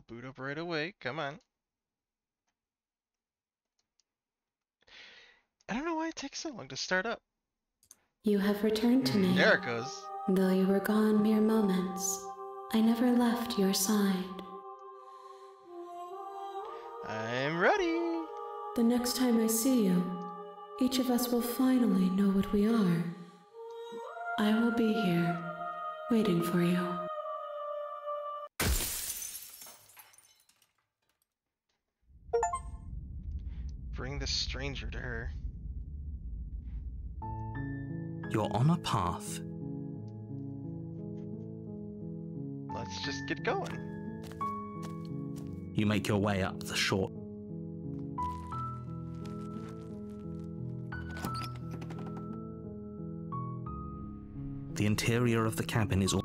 boot up right away. Come on. I don't know why it takes so long to start up. You have returned to me. There it goes. Though you were gone mere moments, I never left your side. I'm ready. The next time I see you, each of us will finally know what we are. I will be here, waiting for you. Bring the stranger to her. You're on a path. Let's just get going. You make your way up the short. The interior of the cabin is all.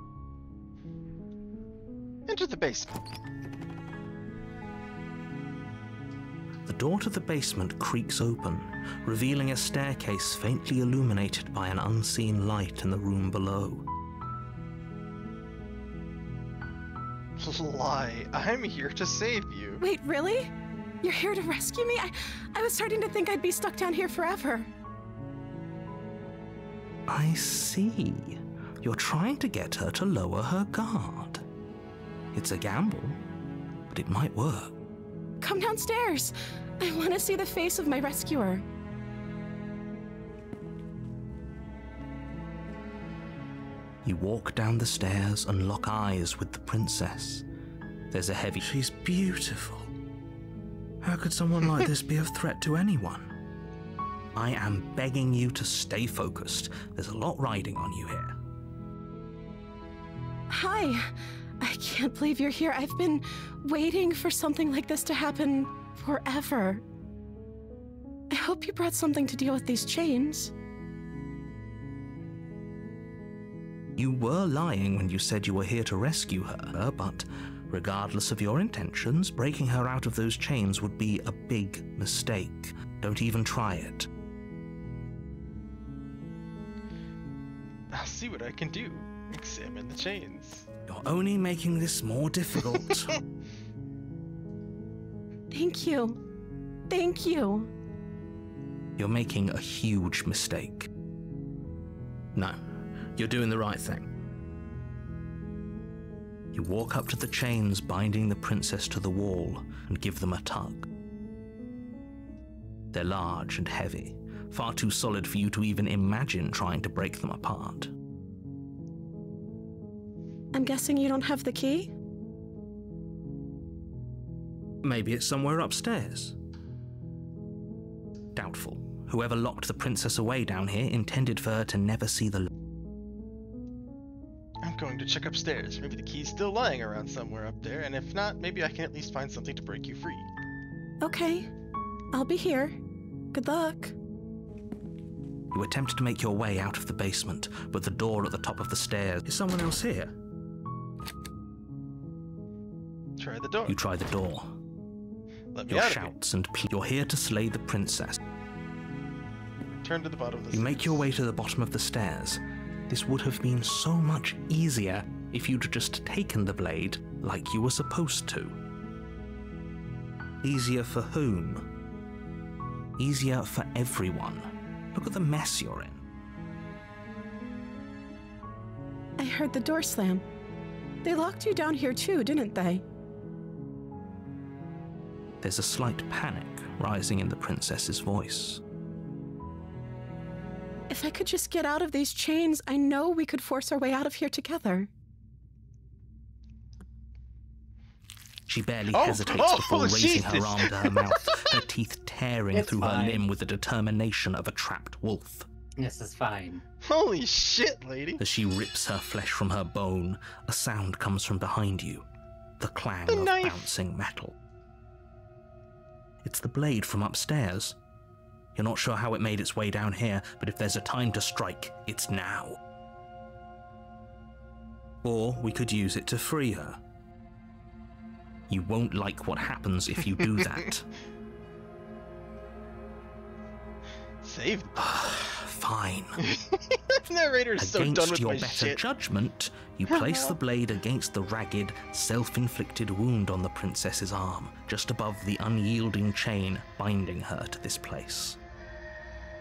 Enter the basement. The door to the basement creaks open, revealing a staircase faintly illuminated by an unseen light in the room below. Lie. I'm here to save you. Wait, really? You're here to rescue me? I was starting to think I'd be stuck down here forever. I see. You're trying to get her to lower her guard. It's a gamble, but it might work. Come downstairs. I want to see the face of my rescuer. You walk down the stairs and lock eyes with the princess. There's a heavy... She's beautiful. How could someone like this be a threat to anyone? I am begging you to stay focused. There's a lot riding on you here. Hi. I can't believe you're here. I've been waiting for something like this to happen forever. I hope you brought something to deal with these chains. You were lying when you said you were here to rescue her, but regardless of your intentions, breaking her out of those chains would be a big mistake. Don't even try it. I'll see what I can do. Examine the chains. You're only making this more difficult. Thank you. Thank you. You're making a huge mistake. No, you're doing the right thing. You walk up to the chains binding the princess to the wall and give them a tug. They're large and heavy, far too solid for you to even imagine trying to break them apart. I'm guessing you don't have the key? Maybe it's somewhere upstairs. Doubtful. Whoever locked the princess away down here intended for her to never see the... I'm going to check upstairs. Maybe the key's still lying around somewhere up there, and if not, maybe I can at least find something to break you free. Okay. I'll be here. Good luck. You attempt to make your way out of the basement, but the door at the top of the stairs... Is someone else here? Try the door. You try the door. Let me Your out of here. shouts and pleas. You're here to slay the princess. Turn to the bottom of the You make your way to the bottom of the stairs. This would have been so much easier if you'd just taken the blade like you were supposed to. Easier for whom? Easier for everyone. Look at the mess you're in. I heard the door slam. They locked you down here too, didn't they? There's a slight panic rising in the princess's voice. If I could just get out of these chains, I know we could force our way out of here together. She barely hesitates before raising her arm to her mouth, her teeth tearing It's through her fine. limb with the determination of a trapped wolf. This is fine. Holy shit, lady! As she rips her flesh from her bone, a sound comes from behind you. The clang The of knife. bouncing metal. It's the blade from upstairs. You're not sure how it made its way down here, but if there's a time to strike, it's now. Or we could use it to free her. You won't like what happens if you do that. Save the Fine. Narrator's so done Against with your my better shit. judgment, you place the blade against the ragged, self-inflicted wound on the princess's arm, just above the unyielding chain binding her to this place.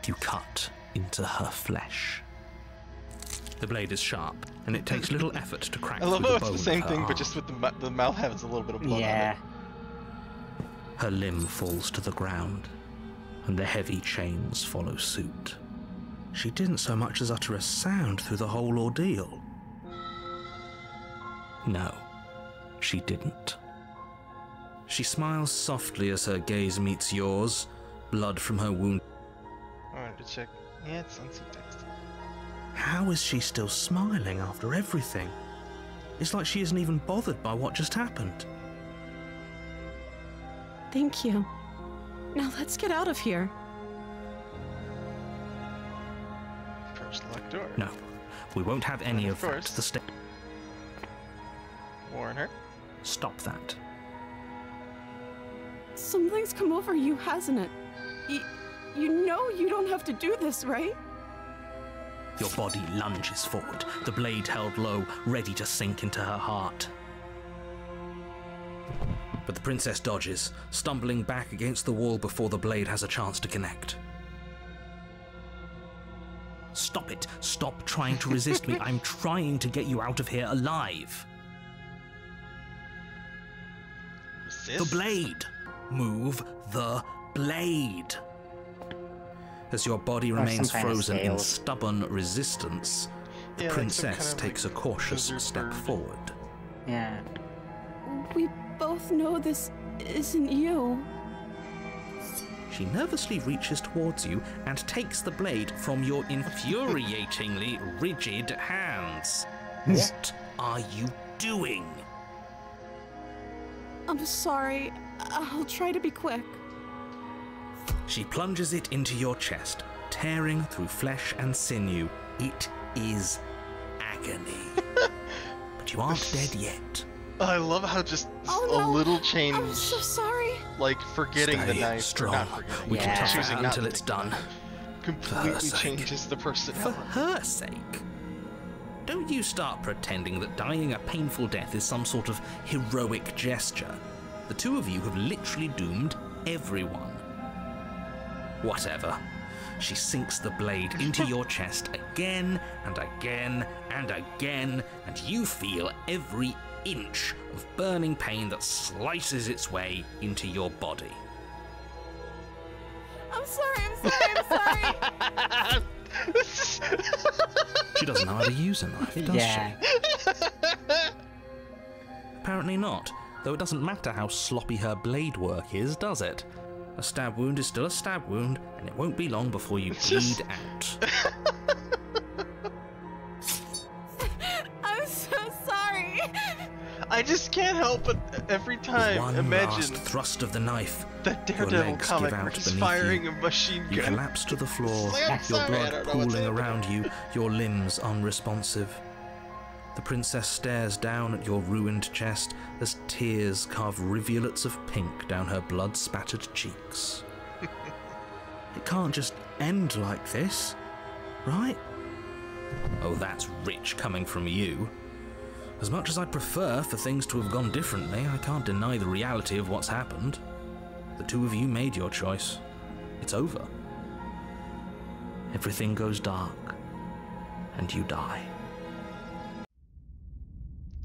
You cut into her flesh. The blade is sharp, and it takes little effort to crack I love through how the it's bone the same of her thing, but arm. just with the mouth has a little bit of blood on it. Her limb falls to the ground, and the heavy chains follow suit. She didn't so much as utter a sound through the whole ordeal. No, she didn't. She smiles softly as her gaze meets yours, blood from her wound. I wanted to check. Yeah, it's on subtext. How is she still smiling after everything? It's like she isn't even bothered by what just happened. Thank you. Now let's get out of here. Approach the locked door. No, we won't have any Of of that. course. Warn her. Stop that. Something's come over you, hasn't it? You know you don't have to do this, right? Your body lunges forward, the blade held low, ready to sink into her heart. But the princess dodges, stumbling back against the wall before the blade has a chance to connect. Stop it. Stop trying to resist me. I'm trying to get you out of here alive. Resist? The blade. Move the blade. As your body remains some kind of frozen in scales. stubborn resistance, the Yeah, like some princess kind of, takes a like, cautious lizard step bird. forward. Yeah. We both know this isn't you. She nervously reaches towards you and takes the blade from your infuriatingly rigid hands. What are you doing? I'm sorry. I'll try to be quick. She plunges it into your chest, tearing through flesh and sinew. It is agony. But you aren't dead yet. I love how just Oh, a no. little change, I'm so sorry. like forgetting the Stay knife, strong. or not forgetting, We can Yeah. tough it choosing out not until to it's take the done. knife, For completely her sake. changes the For personality. her sake. Don't you start pretending that dying a painful death is some sort of heroic gesture. The two of you have literally doomed everyone. Whatever. She sinks the blade into your chest again and again and again, and you feel every inch of burning pain that slices its way into your body. I'm sorry. I'm sorry. She doesn't know how to use a knife, does Yeah. she? Apparently not, though it doesn't matter how sloppy her blade work is, does it? A stab wound is still a stab wound, and it won't be long before you bleed out. I'm so sorry. I just can't help but every With time one imagine last thrust of the knife, that your Daredevil legs comic give where out he's beneath firing you. a machine You gun. collapse to the floor, I'm your sorry, I blood don't know what's pooling happening. around you, your limbs unresponsive. The princess stares down at your ruined chest as tears carve rivulets of pink down her blood-spattered cheeks. It can't just end like this, right? Oh, that's rich coming from you. As much as I'd prefer for things to have gone differently, I can't deny the reality of what's happened. The two of you made your choice. It's over. Everything goes dark, and you die.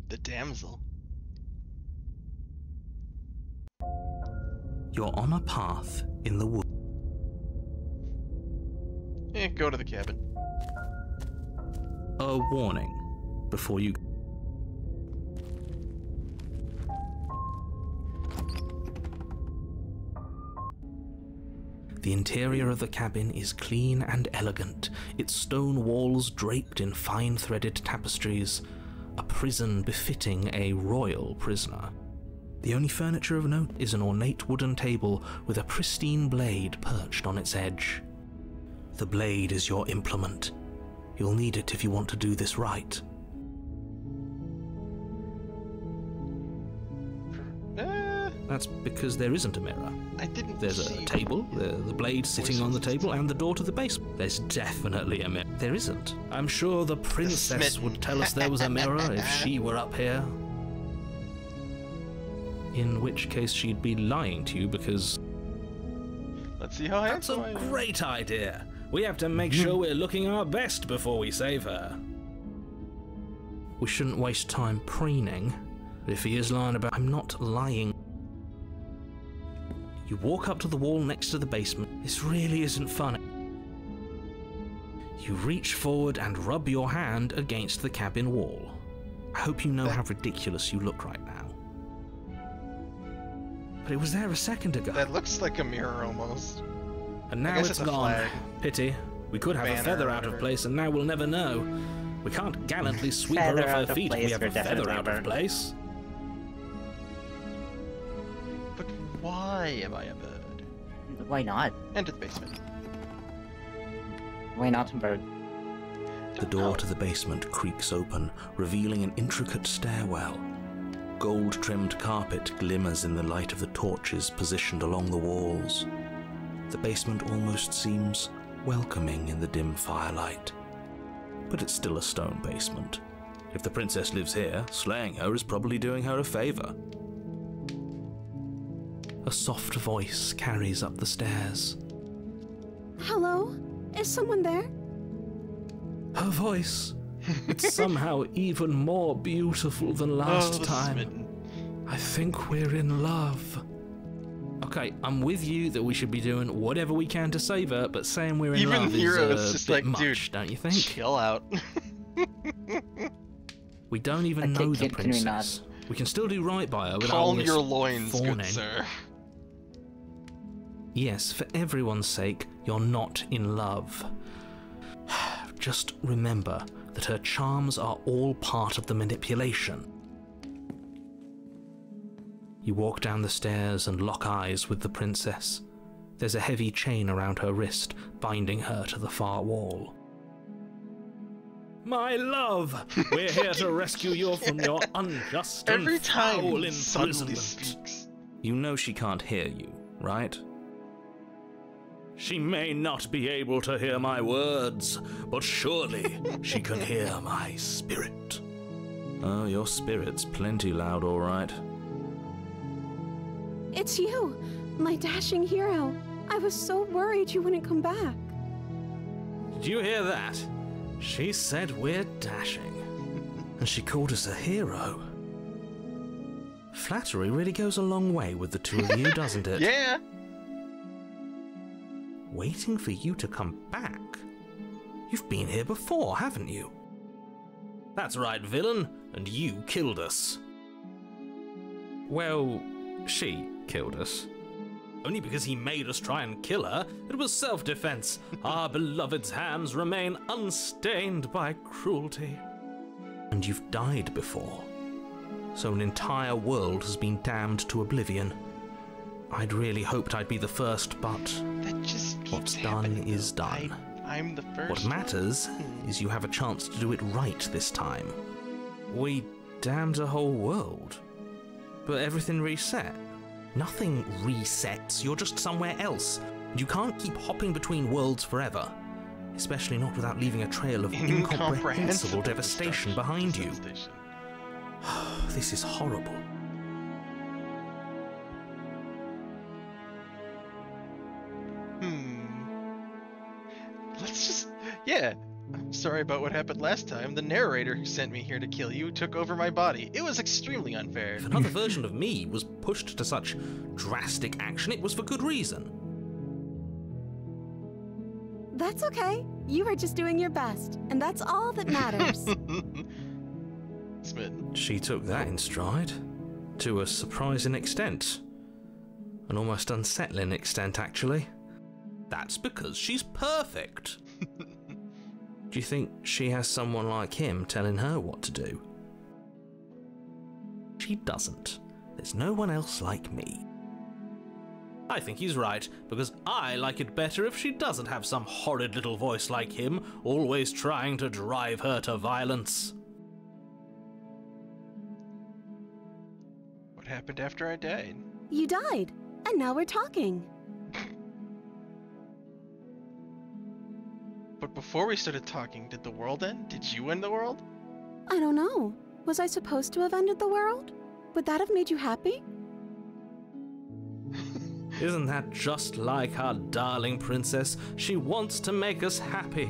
The damsel. You're on a path in the woods. Go to the cabin. A warning before you. The interior of the cabin is clean and elegant, its stone walls draped in fine threaded tapestries, a prison befitting a royal prisoner. The only furniture of note is an ornate wooden table with a pristine blade perched on its edge. The blade is your implement. You'll need it if you want to do this right. That's because there isn't a mirror. I didn't There's see a table, the blade sitting on the table, and the door to the basement. There's definitely a mirror. There isn't. I'm sure the princess would tell us there was a mirror if she were up here. In which case she'd be lying to you because... Let's see how That's handsome a I am. great idea. We have to make sure we're looking our best before we save her. We shouldn't waste time preening. If he is lying about... I'm not lying. You walk up to the wall next to the basement. This really isn't funny. You reach forward and rub your hand against the cabin wall. I hope you know how ridiculous you look right now. But it was there a second ago. That looks like a mirror almost. And now guess it's it's a gone. flag. Pity. We could have a Banner feather or out of whatever. place and now we'll never know. We can't gallantly sweep her Feather off out her of feet if place we have or a feather definitely out of bird. place. But why am I a bird? Why not? Enter the basement. Why not, bird? The door to the basement creaks open, revealing an intricate stairwell. Gold-trimmed carpet glimmers in the light of the torches positioned along the walls. The basement almost seems welcoming in the dim firelight. But it's still a stone basement. If the princess lives here, slaying her is probably doing her a favor. A soft voice carries up the stairs. Hello? Is someone there? Her voice. It's somehow even more beautiful than last time. Smitten. I think we're in love. Okay, I'm with you that we should be doing whatever we can to save her, but saying we're in Even love Hero is is a just bit like, much, dude, don't you think? Chill out. We don't even Okay, know the can we not? princess. We can still do right by her without all Calm this your loins, fawning. good sir. Yes, for everyone's sake, you're not in love. Just remember that her charms are all part of the manipulation. You walk down the stairs and lock eyes with the princess. There's a heavy chain around her wrist, binding her to the far wall. My love! We're here to rescue you from your unjust and Every time foul he suddenly imprisonment. speaks. You know she can't hear you, right? She may not be able to hear my words, but surely she can hear my spirit. Oh, your spirit's plenty loud, all right. It's you, my dashing hero. I was so worried you wouldn't come back. Did you hear that? She said we're dashing. And she called us a hero. Flattery really goes a long way with the two of you, doesn't it? Yeah. Waiting for you to come back. You've been here before, haven't you? That's right, villain, and you killed us. Well, she killed us. Only because he made us try and kill her. It was self-defense. Our beloved's hands remain unstained by cruelty. And you've died before. So an entire world has been damned to oblivion. I'd really hoped I'd be the first, but That just keeps what's done happening, is though. done. I'm the first. What matters is you have a chance to do it right this time. We damned a whole world, but everything reset. Nothing resets, you're just somewhere else. And you can't keep hopping between worlds forever, especially not without leaving a trail of incomprehensible devastation behind you. Devastation. This is horrible. Let's just... Yeah. I'm sorry about what happened last time. The narrator who sent me here to kill you took over my body. It was extremely unfair. If another version of me was pushed to such drastic action, it was for good reason. That's okay. You were just doing your best, and that's all that matters. Smitten. She took that in stride, to a surprising extent. An almost unsettling extent, actually. That's because she's perfect. Do you think she has someone like him telling her what to do? She doesn't. There's no one else like me. I think he's right, because I like it better if she doesn't have some horrid little voice like him, always trying to drive her to violence. What happened after I died? You died, and now we're talking. But before we started talking, did the world end? Did you end the world? I don't know. Was I supposed to have ended the world? Would that have made you happy? Isn't that just like our darling princess? She wants to make us happy.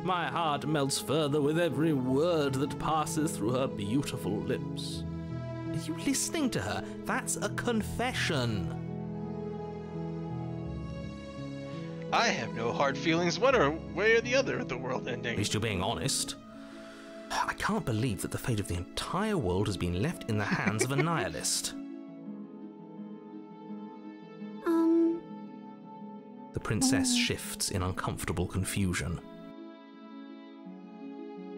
My heart melts further with every word that passes through her beautiful lips. Are you listening to her? That's a confession. I have no hard feelings one way or the other at the world ending. At least you're being honest. I can't believe that the fate of the entire world has been left in the hands of a nihilist. The princess shifts in uncomfortable confusion.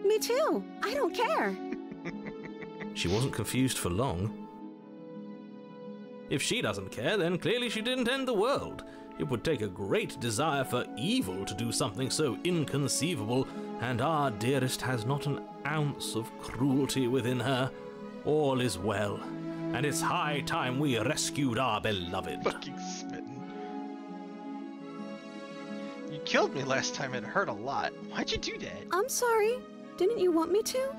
Me too. I don't care. She wasn't confused for long. If she doesn't care, then clearly she didn't end the world. It would take a great desire for evil to do something so inconceivable, and our dearest has not an ounce of cruelty within her. All is well, and it's high time we rescued our beloved. Fucking smitten. You killed me last time, it hurt a lot. Why'd you do that? I'm sorry. Didn't you want me to?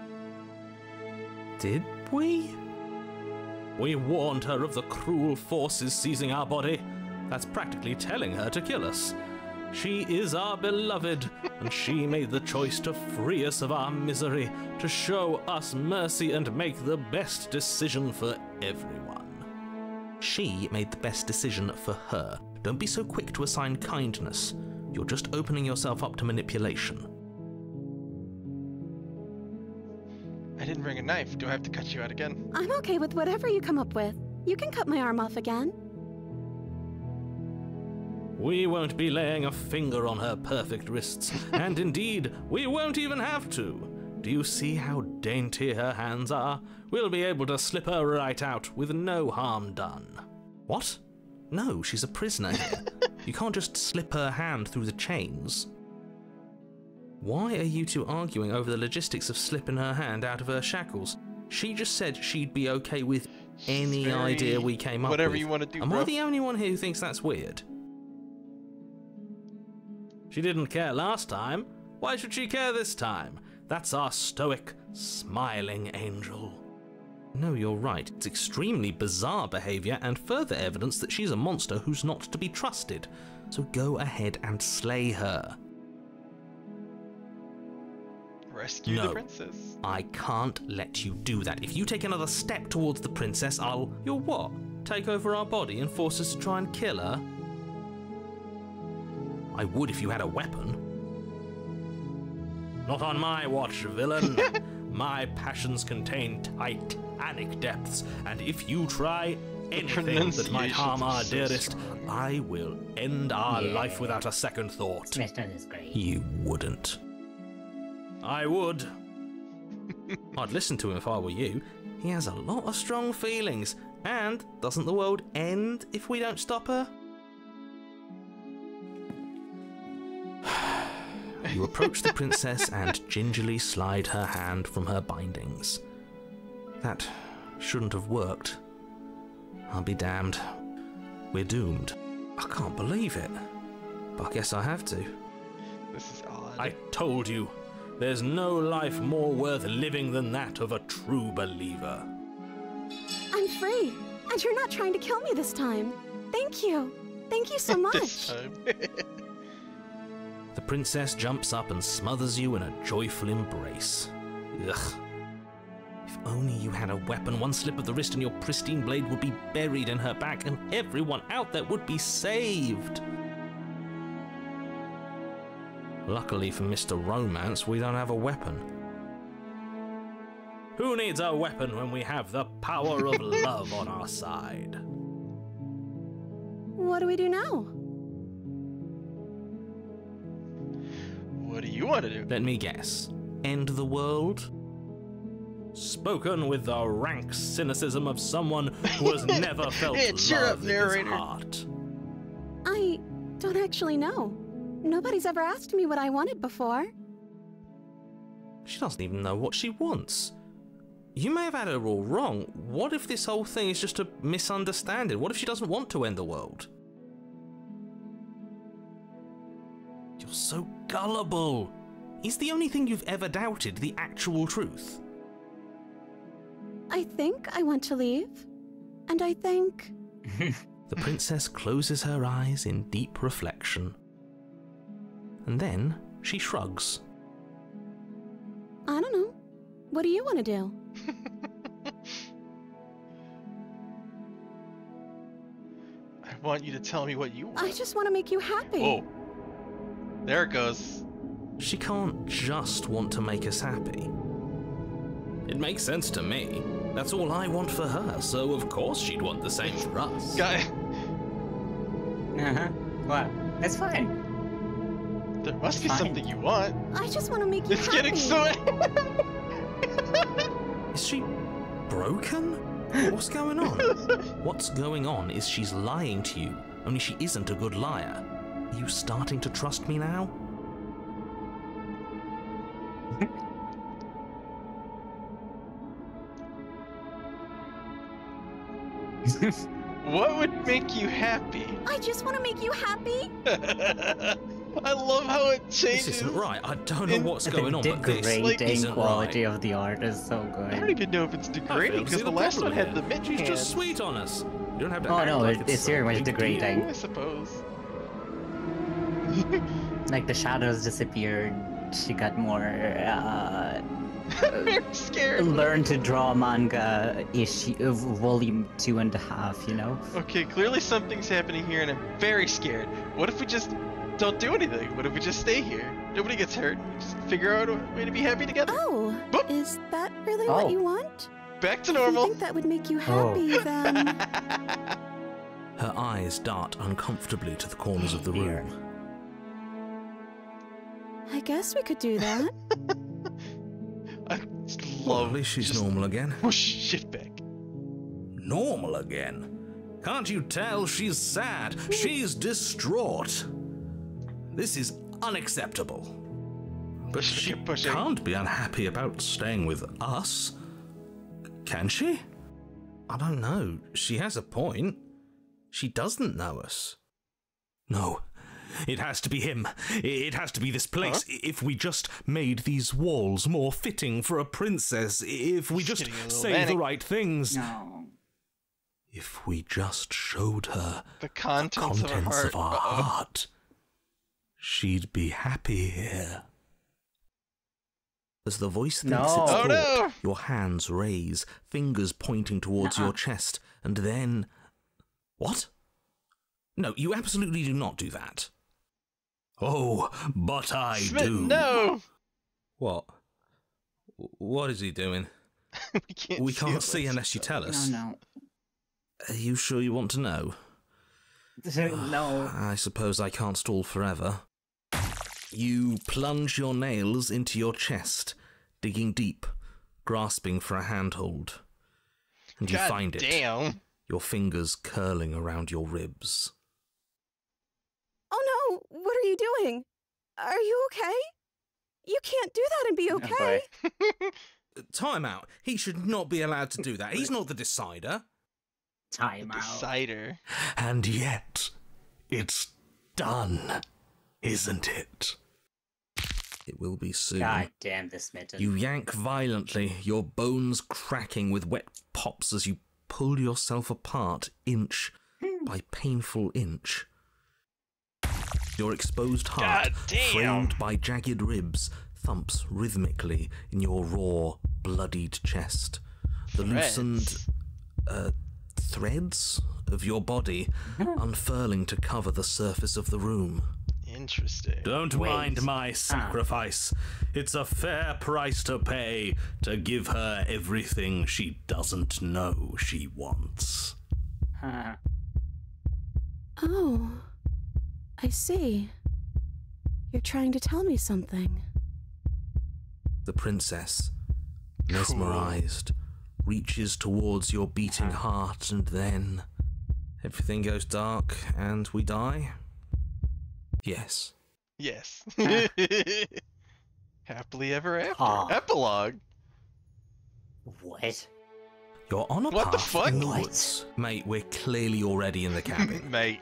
Did we? We warned her of the cruel forces seizing our body. That's practically telling her to kill us. She is our beloved, and she made the choice to free us of our misery, to show us mercy and make the best decision for everyone. She made the best decision for her. Don't be so quick to assign kindness. You're just opening yourself up to manipulation. I didn't bring a knife. Do I have to cut you out again? I'm okay with whatever you come up with. You can cut my arm off again. We won't be laying a finger on her perfect wrists, and indeed, we won't even have to. Do you see how dainty her hands are? We'll be able to slip her right out with no harm done. What? No, she's a prisoner here. You can't just slip her hand through the chains. Why are you two arguing over the logistics of slipping her hand out of her shackles? She just said she'd be okay with any idea we came up with. Whatever you want to do, Am bro. I the only one here who thinks that's weird? She didn't care last time. Why should she care this time? That's our stoic, smiling angel. No, you're right. It's extremely bizarre behavior and further evidence that she's a monster who's not to be trusted. So go ahead and slay her. Rescue the princess. I can't let you do that. If you take another step towards the princess, I'll... You'll what? Take over our body and force us to try and kill her? I would if you had a weapon. Not on my watch, villain. My passions contain titanic depths, and if you try anything that might harm our dearest, I will end our life without a second thought. Is great. You wouldn't. I would. I'd listen to him if I were you. He has a lot of strong feelings. And doesn't the world end if we don't stop her? You approach the princess and gingerly slide her hand from her bindings. That shouldn't have worked. I'll be damned. We're doomed. I can't believe it. But I guess I have to. This is odd. I told you. There's no life more worth living than that of a true believer. I'm free, and you're not trying to kill me this time. Thank you. Thank you so much. This time. The princess jumps up and smothers you in a joyful embrace. Ugh. If only you had a weapon, one slip of the wrist and your pristine blade would be buried in her back and everyone out there would be saved. Luckily for Mr. Romance, we don't have a weapon. Who needs a weapon when we have the power of love on our side? What do we do now? What do you want to do? Let me guess. End the world? Spoken with the rank cynicism of someone who has never felt Hey, cheer love up, in narrator. his heart. I don't actually know. Nobody's ever asked me what I wanted before. She doesn't even know what she wants. You may have had her all wrong. What if this whole thing is just a misunderstanding? What if she doesn't want to end the world? You're so gullible. Is the only thing you've ever doubted the actual truth? I think I want to leave. And I think... The princess closes her eyes in deep reflection. And then she shrugs. I don't know. What do you want to do? I want you to tell me what you want. I just want to make you happy. Whoa. There it goes. She can't just want to make us happy. It makes sense to me. That's all I want for her, so of course she'd want the same for us. Guy, Well, that's fine. there must be Fine. something you want. I just want to make you It's happy. getting so... Is she broken? What's going on? What's going on is she's lying to you, only she isn't a good liar. Are you starting to trust me now? What would make you happy? I just want to make you happy. I love how it changes. This isn't right. I don't know what's going on, The but this degrading isn't quality right. of the art is so I don't good. even know if it's I degrading fail to see because the last one problem had the here. mint She's hands. just sweet on us. You don't have to Oh act no, like it's very a much big degrading. I suppose. Like the shadows disappeared. She got more I'm scared. learn to draw manga issue volume 2.5, you know? Okay, clearly something's happening here and I'm very scared. What if we just don't do anything? What if we just stay here? Nobody gets hurt. We just figure out a way to be happy together. Oh, Boop. is that really Oh. what you want? Back to If you normal. think that would make you happy, then... Her eyes dart uncomfortably to the corners of the Dear. room. I guess we could do that. I Well, love at least she's just normal again. push shit back. Normal again? Can't you tell she's sad? She's distraught. This is unacceptable. But she Pushing. can't be unhappy about staying with us. Can she? I don't know. She has a point. She doesn't know us. No. It has to be him. It has to be this place. If we just made these walls more fitting for a princess, if we just getting a little say manic. the right things, No. if we just showed her The contents, of our heart. heart, she'd be happy here. As the voice thinks No. it's Oh thought, no! your hands raise, fingers pointing towards your chest, and then... What? No, you absolutely do not do that. Oh, but I Smith, do. no! What? What is he doing? We can't We can't see unless you tell us. No, Are you sure you want to know? no. I suppose I can't stall forever. You plunge your nails into your chest, digging deep, grasping for a handhold. And you God find it, damn. your fingers curling around your ribs. Oh no, what are you doing? Are you okay? You can't do that and be okay. boy. Time out. He should not be allowed to do that. He's not the decider. Time out. Decider. And yet, it's done, isn't it? It will be soon. God damn this mitten. You yank violently, your bones cracking with wet pops as you pull yourself apart inch by painful inch. Your exposed heart, God damn. framed by jagged ribs, thumps rhythmically in your raw, bloodied chest. The loosened threads of your body unfurling to cover the surface of the room. Interesting. Don't Wait. mind my sacrifice. It's a fair price to pay to give her everything she doesn't know she wants. Huh. Oh, I see. You're trying to tell me something. The princess, mesmerized, reaches towards your beating heart, and then everything goes dark and we die? Yes. Yes. Happily ever after. Aw. Epilogue. What? You're on a What the path fuck? in the What? woods. Mate, we're clearly already in the cabin. Mate.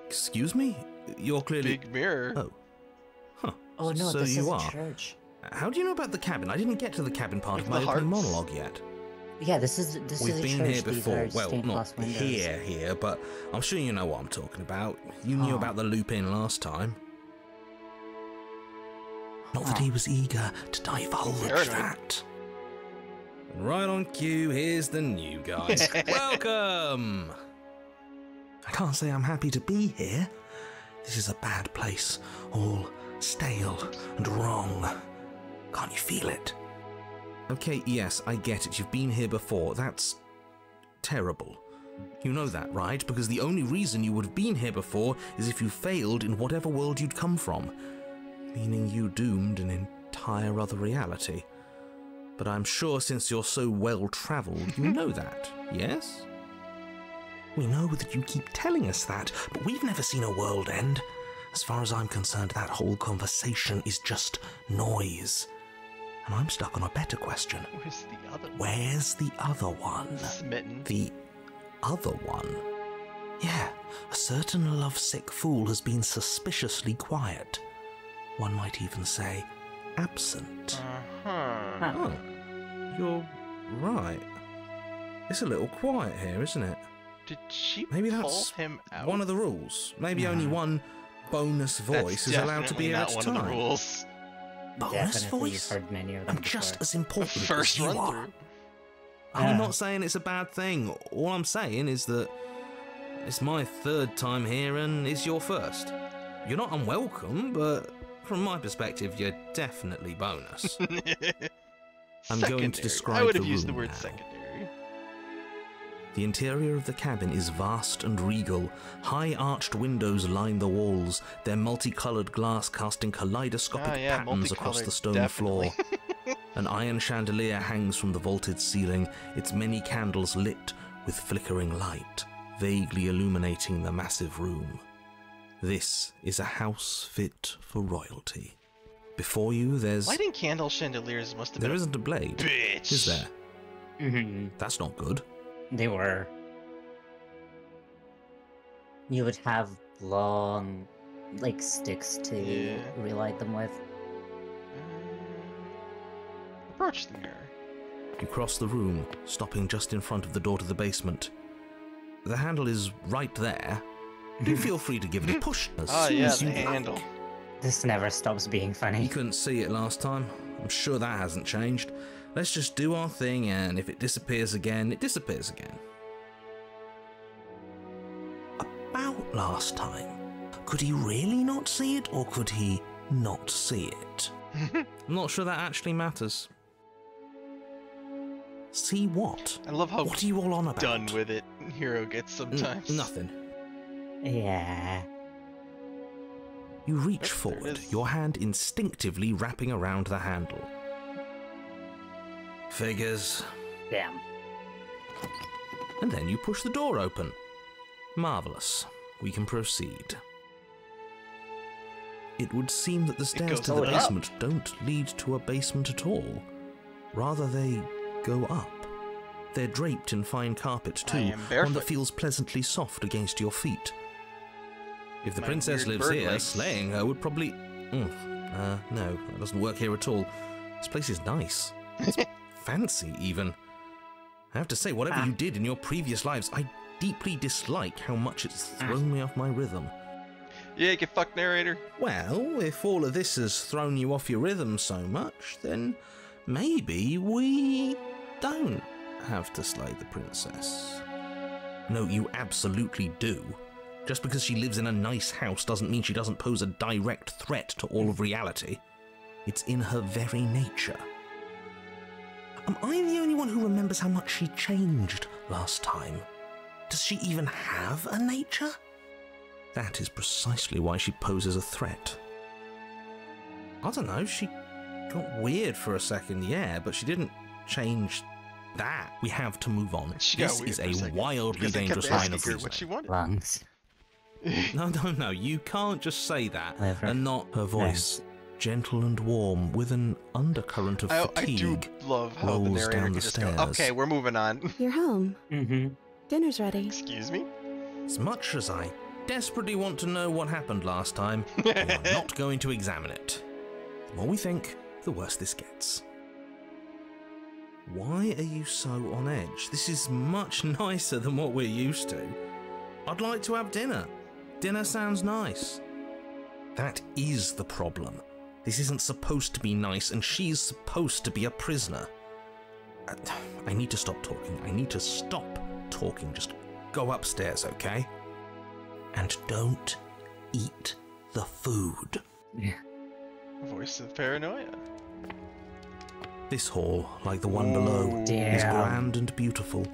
Excuse me? You're clearly... Big mirror. Oh. Huh. Oh no, so this you is a are. church. How do you know about the cabin? I didn't get to the cabin part of With my the opening hearts? monologue yet. Yeah, this is We've a been church. here These before. are Well, stained not glass windows. here, but I'm sure you know what I'm talking about. You knew Oh. about the loop-in last time. Not that he was eager to divulge Paranoid. that. And right on cue, here's the new guys. Welcome! I can't say I'm happy to be here. This is a bad place, all stale and wrong. Can't you feel it? Okay, yes, I get it. You've been here before. That's terrible. You know that, right? Because the only reason you would have been here before is if you failed in whatever world you'd come from. Meaning you doomed an entire other reality. But I'm sure since you're so well-travelled, you know that, yes? We know that you keep telling us that, but we've never seen a world end. As far as I'm concerned, that whole conversation is just noise. And I'm stuck on a better question. Where's the other one? Where's the other one? Smitten. The other one? Yeah, a certain lovesick fool has been suspiciously quiet. One might even say, absent. Uh-huh. Oh, you're right. It's a little quiet here, isn't it? Did she Maybe pull that's him out? one of the rules. Maybe only one bonus voice That's is allowed to be here definitely at not a one of the time. rules. Bonus Definitely voice? heard many of them I'm just before. as important First as you run are. through. I'm Yeah. not saying it's a bad thing. All I'm saying is that it's my third time here and it's your first. You're not unwelcome, but from my perspective, you're definitely bonus. I'm going to Secondary. describe I would the have used the room word now. secondary. The interior of the cabin is vast and regal. High arched windows line the walls, their multicolored glass casting kaleidoscopic patterns across the stone definitely. floor. An iron chandelier hangs from the vaulted ceiling, its many candles lit with flickering light, vaguely illuminating the massive room. This is a house fit for royalty. Before you, there's... Lighting candle chandeliers must have been There a isn't a blade, bitch. is there? Mhm. That's not good. They were. You would have long, like, sticks to Yeah. relight them with. Approach the mirror. You cross the room, stopping just in front of the door to the basement. The handle is right there. Do feel free to give it a push as Oh soon yeah, as the you handle. like. This never stops being You funny. couldn't see it last time. I'm sure that hasn't changed. Let's just do our thing, and if it disappears again, it disappears again. About last time. Could he really not see it, or could he not see it? I'm not sure that actually matters. See what? I love how What are you all on about? done with it Hero gets sometimes. Nothing. Yeah. You reach There it forward, is. your hand instinctively wrapping around the handle. Figures. Damn. And then you push the door open. Marvellous. We can proceed. It would seem that the stairs goes to the up. basement don't lead to a basement at all. Rather, they go up. They're draped in fine carpet, I too, am one barefoot. that feels pleasantly soft against your feet. If the My princess weird lives bird here, legs. slaying her would probably... no, that doesn't work here at all. This place is nice. It's fancy, even. I have to say, whatever you did in your previous lives, I deeply dislike how much it's thrown me off my rhythm. Yeah, get fucked, narrator. Well, if all of this has thrown you off your rhythm so much, then maybe we don't have to slay the princess. No, you absolutely do. Just because she lives in a nice house doesn't mean she doesn't pose a direct threat to all of reality. It's in her very nature. Am I the only one who remembers how much she changed last time? Does she even have a nature? That is precisely why she poses a threat. I don't know, she got weird for a second, yeah, but she didn't change that. We have to move on. She got This weird is for a a second, wildly because I kept dangerous line asking of her what she reasoning. wanted. Lungs. No, you can't just say that Liver. and not... Her voice gentle and warm, with an undercurrent of fatigue, I do love how the rolls narrator down can the just go, stairs. okay, we're moving on. You're home. Mm-hmm. Dinner's ready. Excuse me? As much as I desperately want to know what happened last time, we are not going to examine it. The more we think, the worse this gets. Why are you so on edge? This is much nicer than what we're used to. I'd like to have dinner. Dinner sounds nice. That is the problem. This isn't supposed to be nice, and she's supposed to be a prisoner. I need to stop talking. I need to stop talking. Just go upstairs, okay? And don't eat the food. Yeah. Voice of paranoia. This hall, like the one below, is Damn. grand and beautiful.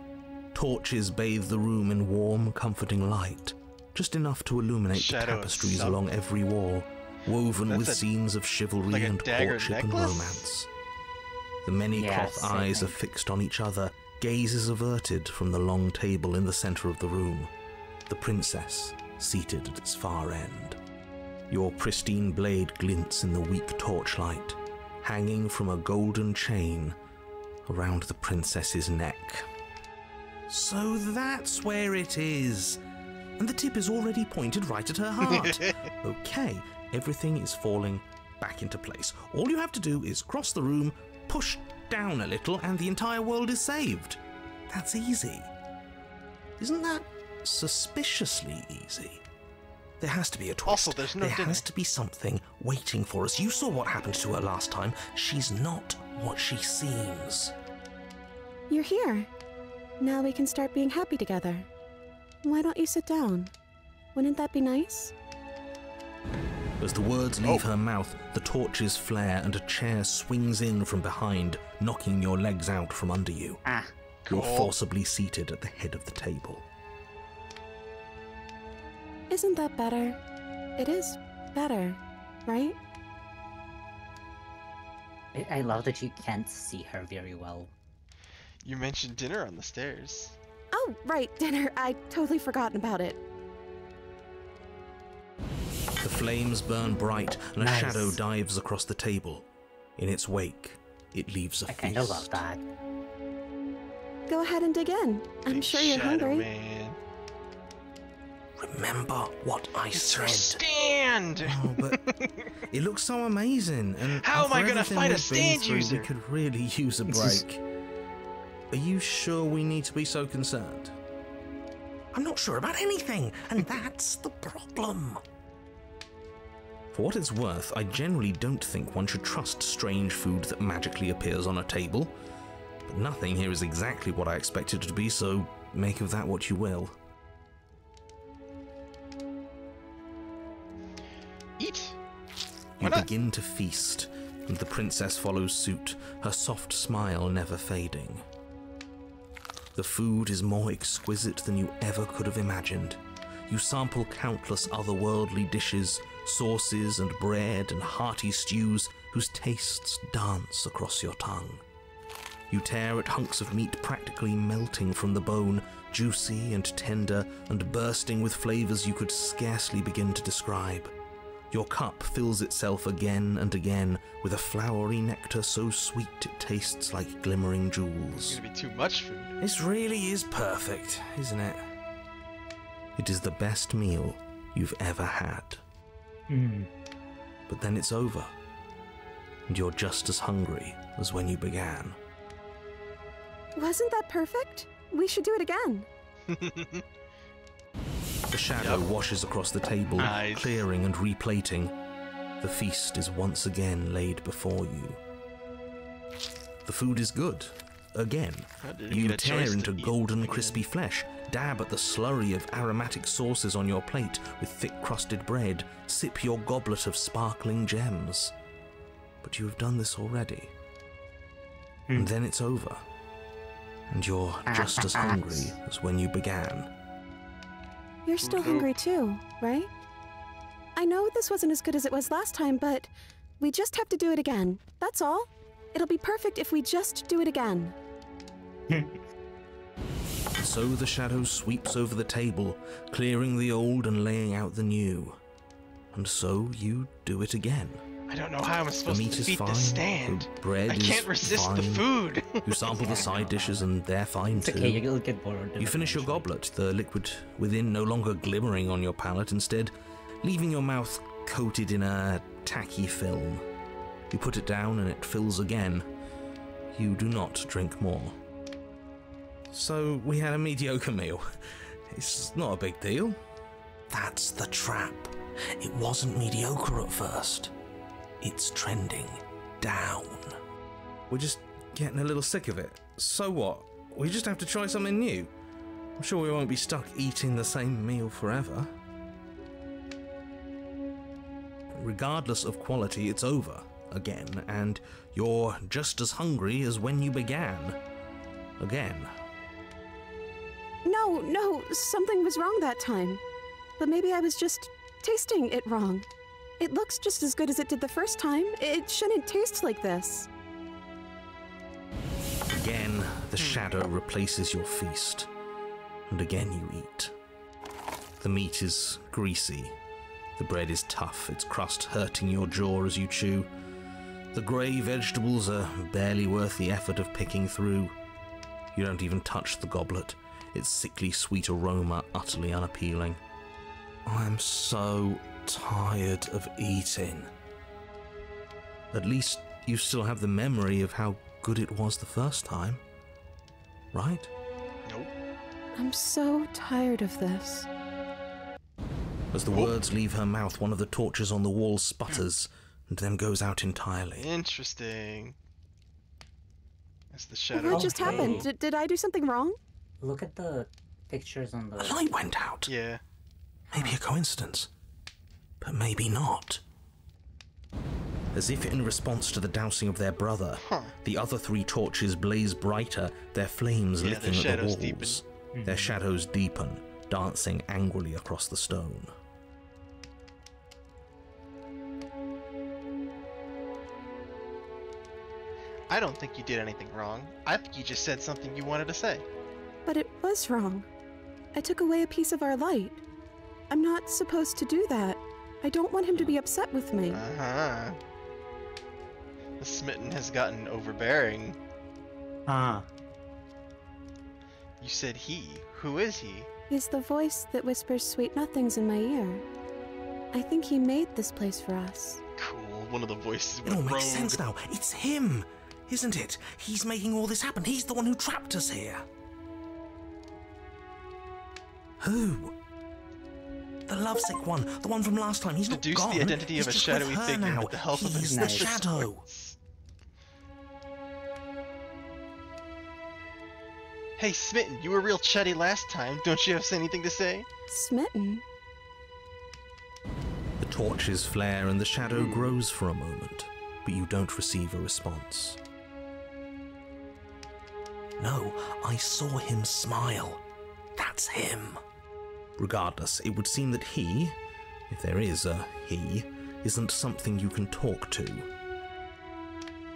Torches bathe the room in warm, comforting light, just enough to illuminate the Shadow of tapestries some- along every wall, woven That's with a- scenes of chivalry like a and dagger courtship necklace? and romance. The many Yes, cloth I eyes are think. fixed on each other, gazes averted from the long table in the center of the room. The princess, seated at its far end. Your pristine blade glints in the weak torchlight, hanging from a golden chain around the princess's neck. So that's where it is. And the tip is already pointed right at her heart. Okay, everything is falling back into place. All you have to do is cross the room, push down a little, and the entire world is saved. That's easy. Isn't that suspiciously easy? There has to be a twist. Also, there's no there dinner. has to be something waiting for us. You saw what happened to her last time. She's not what she seems. You're here. Now we can start being happy together. Why don't you sit down? Wouldn't that be nice? As the words leave her mouth, the torches flare and a chair swings in from behind, knocking your legs out from under you. Ah. You're Cool. forcibly seated at the head of the table. Isn't that better? It is better, right? I love that you can't see her very well. You mentioned dinner on the stairs. Oh, right, dinner. I totally forgotten about it. The flames burn bright and a Nice. shadow dives across the table. In its wake, it leaves a I feast. kind of love that. Go ahead and dig in. I'm Big sure you're Shadow hungry. Man. Remember what I It's her said. stand! Oh, but it looks so amazing. And How am I after gonna everything fight a we've been stand through, user? We could really use a break. Are you sure we need to be so concerned? I'm not sure about anything, and that's the problem. For what it's worth, I generally don't think one should trust strange food that magically appears on a table. But nothing here is exactly what I expected it to be, so make of that what you will. Eat! You Why not? begin to feast, and the princess follows suit, her soft smile never fading. The food is more exquisite than you ever could have imagined. You sample countless otherworldly dishes, sauces and bread and hearty stews whose tastes dance across your tongue. You tear at hunks of meat practically melting from the bone, juicy and tender and bursting with flavors you could scarcely begin to describe. Your cup fills itself again and again with a flowery nectar so sweet it tastes like glimmering It's jewels. gonna be too much food. This really is perfect, isn't it? It is the best meal you've ever had. Hmm. But then it's over, and you're just as hungry as when you began. Wasn't that perfect? We should do it again. The shadow washes across the table, Nice. clearing and replating. The feast is once again laid before you. The food is good. Again, I didn't you get a tear choice to into eat golden, again. crispy flesh, dab at the slurry of aromatic sauces on your plate with thick-crusted bread, sip your goblet of sparkling gems. But you have done this already. And then it's over. And you're just as hungry as when you began. You're still Nope. hungry too, right? I know this wasn't as good as it was last time, but we just have to do it again. That's all. It'll be perfect if we just do it again. So the shadow sweeps over the table, clearing the old and laying out the new. And so you do it again. I don't know how I'm The supposed to meat is defeat fine. this stand. The bread I is can't resist fine. the food. You sample the side dishes and they're fine It's too. okay, you'll get bored. You finish your goblet, the liquid within no longer glimmering on your palate, instead leaving your mouth coated in a tacky film. You put it down and it fills again. You do not drink more. So we had a mediocre meal. It's not a big deal. That's the trap. It wasn't mediocre at first. It's trending down. We're just getting a little sick of it. So what? We just have to try something new. I'm sure we won't be stuck eating the same meal forever. Regardless of quality, it's over again, and you're just as hungry as when you began. Again. No, something was wrong that time. But maybe I was just tasting it wrong. It looks just as good as it did the first time. It shouldn't taste like this. Again, the shadow replaces your feast, and again you eat. The meat is greasy. The bread is tough, its crust hurting your jaw as you chew. The grey vegetables are barely worth the effort of picking through. You don't even touch the goblet, its sickly sweet aroma utterly unappealing. I'm so tired of eating. At least you still have the memory of how good it was the first time, right? Nope. I'm so tired of this. As the words leave her mouth, one of the torches on the wall sputters and then goes out entirely. Interesting. That's the shadow. What just happened? Did I do something wrong? Look at the pictures on the... A light went out. Yeah. Maybe a coincidence, but maybe not. As if in response to the dousing of their brother, the other 3 torches blaze brighter, their flames Yeah, licking their at the shadows walls. deepen. Their shadows deepen, dancing angrily across the stone. I don't think you did anything wrong. I think you just said something you wanted to say. But it was wrong. I took away a piece of our light. I'm not supposed to do that. I don't want him to be upset with me. Uh-huh. The smitten has gotten overbearing. Ah. You said he. Who is he? He's the voice that whispers sweet nothings in my ear. I think he made this place for us. Cool. One of the voices It all went makes rogue. sense now. It's him, isn't it? He's making all this happen. He's the one who trapped us here. Who? The lovesick one, the one from last time. He's not Deduce gone. the identity He's of a just shadowy with her figure now. with the help of He's an the nice shadow. voice. Hey, Smitten, you were real chatty last time. Don't you have anything to say? Smitten? The torches flare and the shadow grows for a moment, but you don't receive a response. No, I saw him smile. That's him. Regardless, it would seem that he, if there is a he, isn't something you can talk to.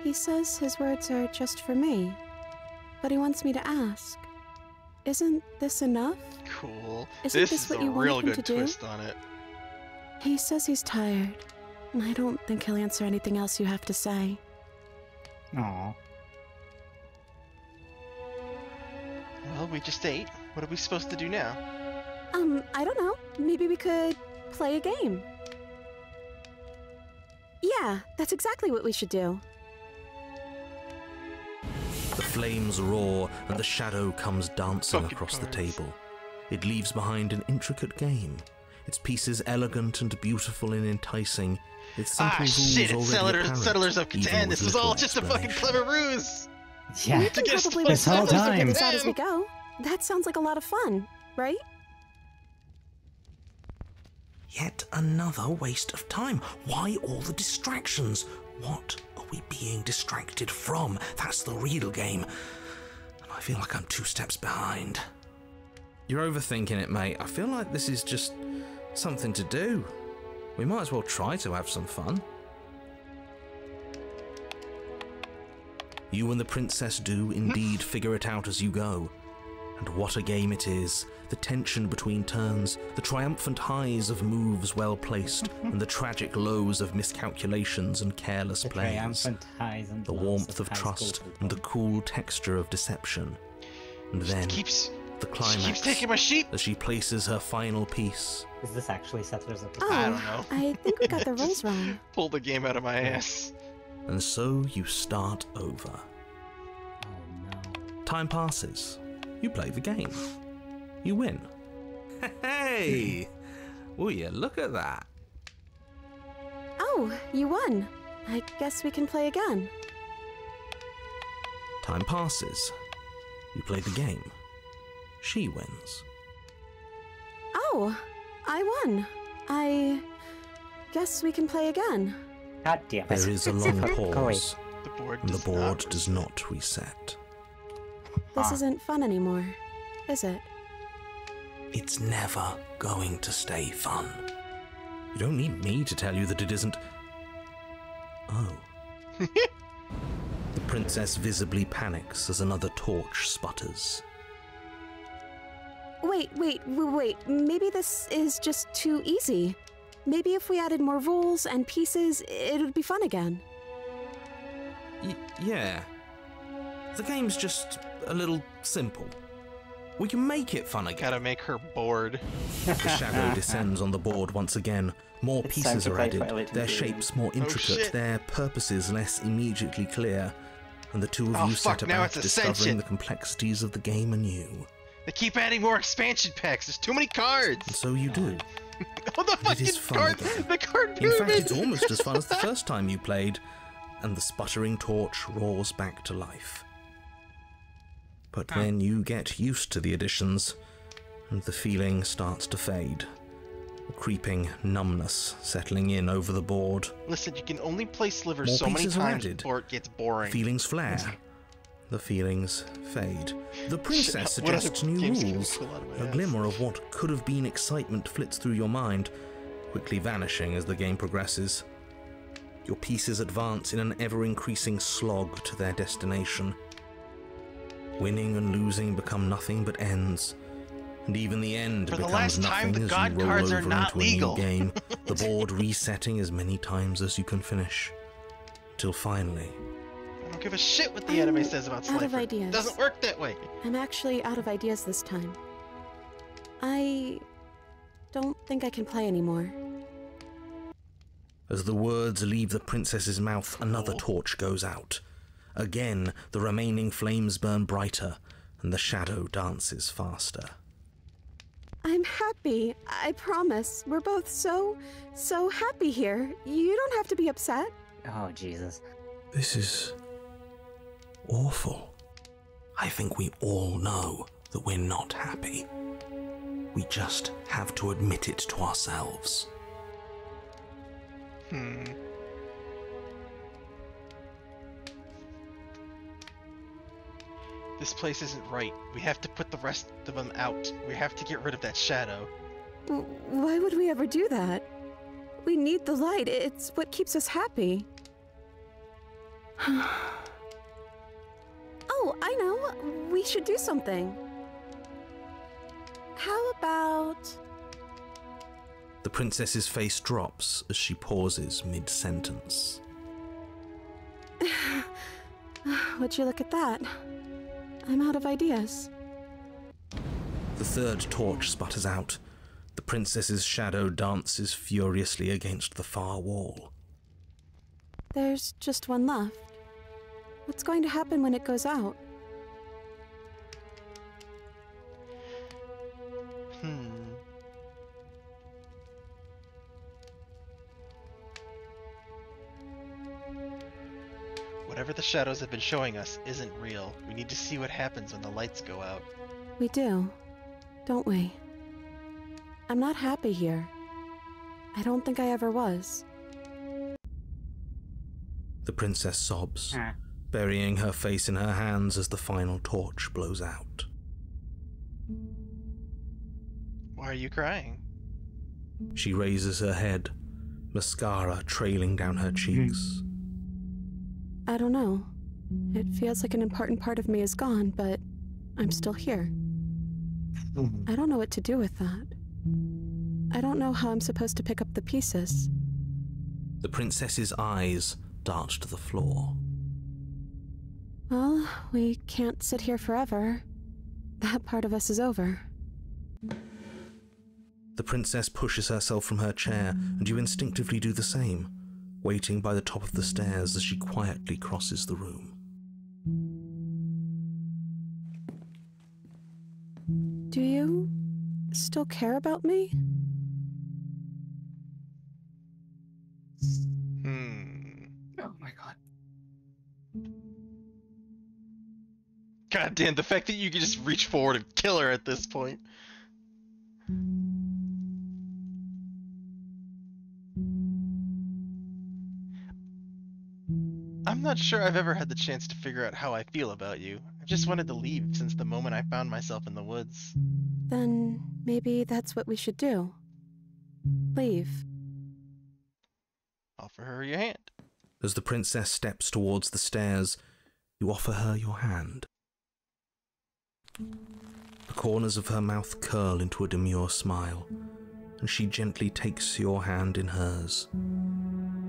He says his words are just for me, but he wants me to ask. Isn't this enough? Cool. Isn't this this is what a you wanted real him good to do? twist on it. He says he's tired. I don't think he'll answer anything else you have to say. Aw. Well, we just ate. What are we supposed to do now? I don't know. Maybe we could play a game. Yeah, that's exactly what we should do. The flames roar and the shadow comes dancing Fucking across the cards. table. It leaves behind an intricate game. Its pieces elegant and beautiful and enticing. Its simple rules Shit, it's already apparent, Settlers of even Catan. with This was little all just a fucking explanation. clever ruse. Yeah. We To can get us probably to work this whole together to time. figure this out as we Man. go. That sounds like a lot of fun, right? Yet another waste of time. Why all the distractions? What are we being distracted from? That's the real game. And I feel like I'm 2 steps behind. You're overthinking it, mate. I feel like this is just something to do. We might as well try to have some fun. You and the princess do indeed figure it out as you go. And what a game it is. The tension between turns, the triumphant highs of moves well placed, and the tragic lows of miscalculations and careless plays. The warmth of trust and the cool texture of deception. And then the climax, she keeps taking my sheep. as she places her final piece. Is this actually Settlers of the Oh, I don't know. I think we got the rules wrong. Pull the game out of my ass. And so you start over. Oh no. Time passes. You play the game. You win. Hey! Will you look at that? Oh, you won. I guess we can play again. Time passes. You play the game. She wins. Oh, I won. I guess we can play again. God damn it. There is a long Go away. pause, The board and the does board not does not reset. This isn't fun anymore, is it? It's never going to stay fun. You don't need me to tell you that it isn't. Oh. The princess visibly panics as another torch sputters. Wait. Maybe this is just too easy. Maybe if we added more rules and pieces, it would be fun again. Yeah. The game's just a little simple. We can make it fun again. Gotta make her bored. The shadow descends on the board once again. More It's pieces time to are play added, Twilight their Imperium. shapes more intricate, shit. their purposes less immediately clear, and the two of Oh, you fuck, set now about it's discovering Ascension. the complexities of the game anew. They keep adding more expansion packs. There's too many And cards. so you do. Oh, the It fucking is fun card. again. The card In pyramid. fact, it's almost as fun as the first time you played, and the sputtering torch roars back to life. But then you get used to the additions, and the feeling starts to fade. A creeping numbness settling in over the board. Listen, you can only play Sliver More so many pieces are times added. before it gets boring. Feelings flare. The feelings fade. The princess What other suggests new games can you rules. pull out of my A ass? glimmer of what could have been excitement flits through your mind, quickly vanishing as the game progresses. Your pieces advance in an ever-increasing slog to their destination. Winning and losing become nothing but ends. And even the end For the becomes last nothing time, the as god you roll cards are over not into legal. a new game, the board resetting as many times as you can finish. Till finally, I don't give a shit what the I'm anime says about out of Slifer. It ideas. doesn't work that way. I'm actually out of ideas this time. I don't think I can play anymore. as the words leave the princess's mouth, another torch goes out. Again, the remaining flames burn brighter, and the shadow dances faster. I'm happy. I promise. We're both so happy here. You don't have to be upset. Oh, Jesus. This is awful. I think we all know that we're not happy. We just have to admit it to ourselves. This place isn't right. We have to put the rest of them out. We have to get rid of that shadow. Why would we ever do that? We need the light. It's what keeps us happy. Oh, I know. We should do something. How about... The princess's face drops as she pauses mid-sentence. Would you look at that? I'm out of ideas. The third torch sputters out. The princess's shadow dances furiously against the far wall. There's just one left. What's going to happen when it goes out? Whatever the shadows have been showing us isn't real. We need to see what happens when the lights go out. We do, don't we? I'm not happy here. I don't think I ever was. The princess sobs, burying her face in her hands as the final torch blows out. Why are you crying? She raises her head, mascara trailing down her cheeks. I don't know. It feels like an important part of me is gone, but I'm still here. I don't know what to do with that. I don't know how I'm supposed to pick up the pieces. The princess's eyes dart to the floor. Well, we can't sit here forever. That part of us is over. The princess pushes herself from her chair, and you instinctively do the same, waiting by the top of the stairs as she quietly crosses the room. Do you still care about me? Oh my god. God damn, the fact that you can just reach forward and kill her at this point. I'm not sure I've ever had the chance to figure out how I feel about you. I've just wanted to leave since the moment I found myself in the woods. Then maybe that's what we should do. Leave. Offer her your hand. As the princess steps towards the stairs, you offer her your hand. The corners of her mouth curl into a demure smile, and she gently takes your hand in hers.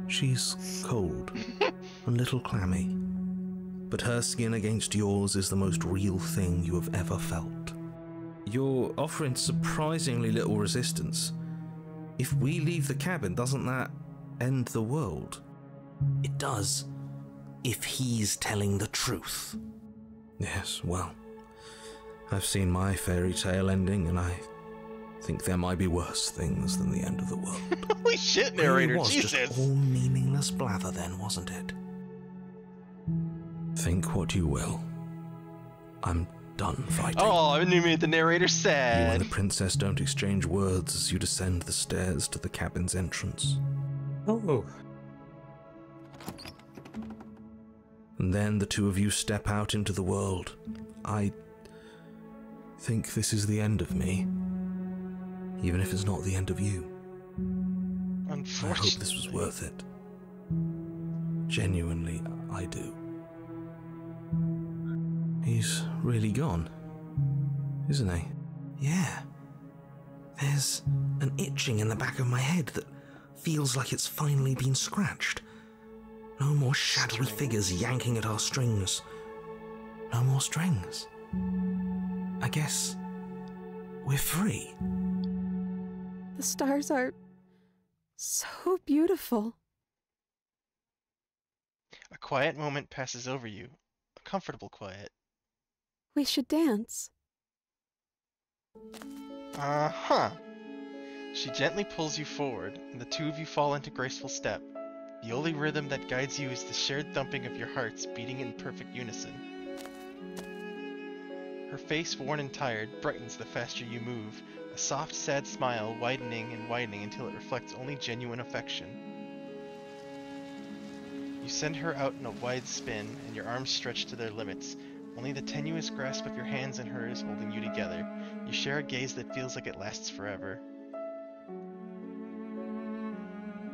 She's cold, a little clammy, but her skin against yours is the most real thing you have ever felt. You're offering surprisingly little resistance. If we leave the cabin, doesn't that end the world? It does, if he's telling the truth. Yes, well, I've seen my fairy tale ending, and I think there might be worse things than the end of the world. Holy shit, narrator, It was Jesus! just all meaningless blather then, wasn't it? Think what you will. I'm done fighting. Oh, I knew made the narrator You sad. and the princess don't exchange words as you descend the stairs to the cabin's entrance. Oh. And then the two of you step out into the world. I think this is the end of me. Even if it's not the end of you. I Unfortunately. hope this was worth it. Genuinely, I do. He's really gone, isn't he? Yeah. There's an itching in the back of my head that feels like it's finally been scratched. No more shadowy figures yanking at our strings. No more strings. I guess we're free. The stars are so beautiful. A quiet moment passes over you. A comfortable quiet. We should dance. Uh-huh. She gently pulls you forward, and the two of you fall into graceful step. The only rhythm that guides you is the shared thumping of your hearts beating in perfect unison. Her face, worn and tired, brightens the faster you move, a soft, sad smile widening and widening until it reflects only genuine affection. You send her out in a wide spin, and your arms stretch to their limits, only the tenuous grasp of your hands in hers holding you together. You share a gaze that feels like it lasts forever.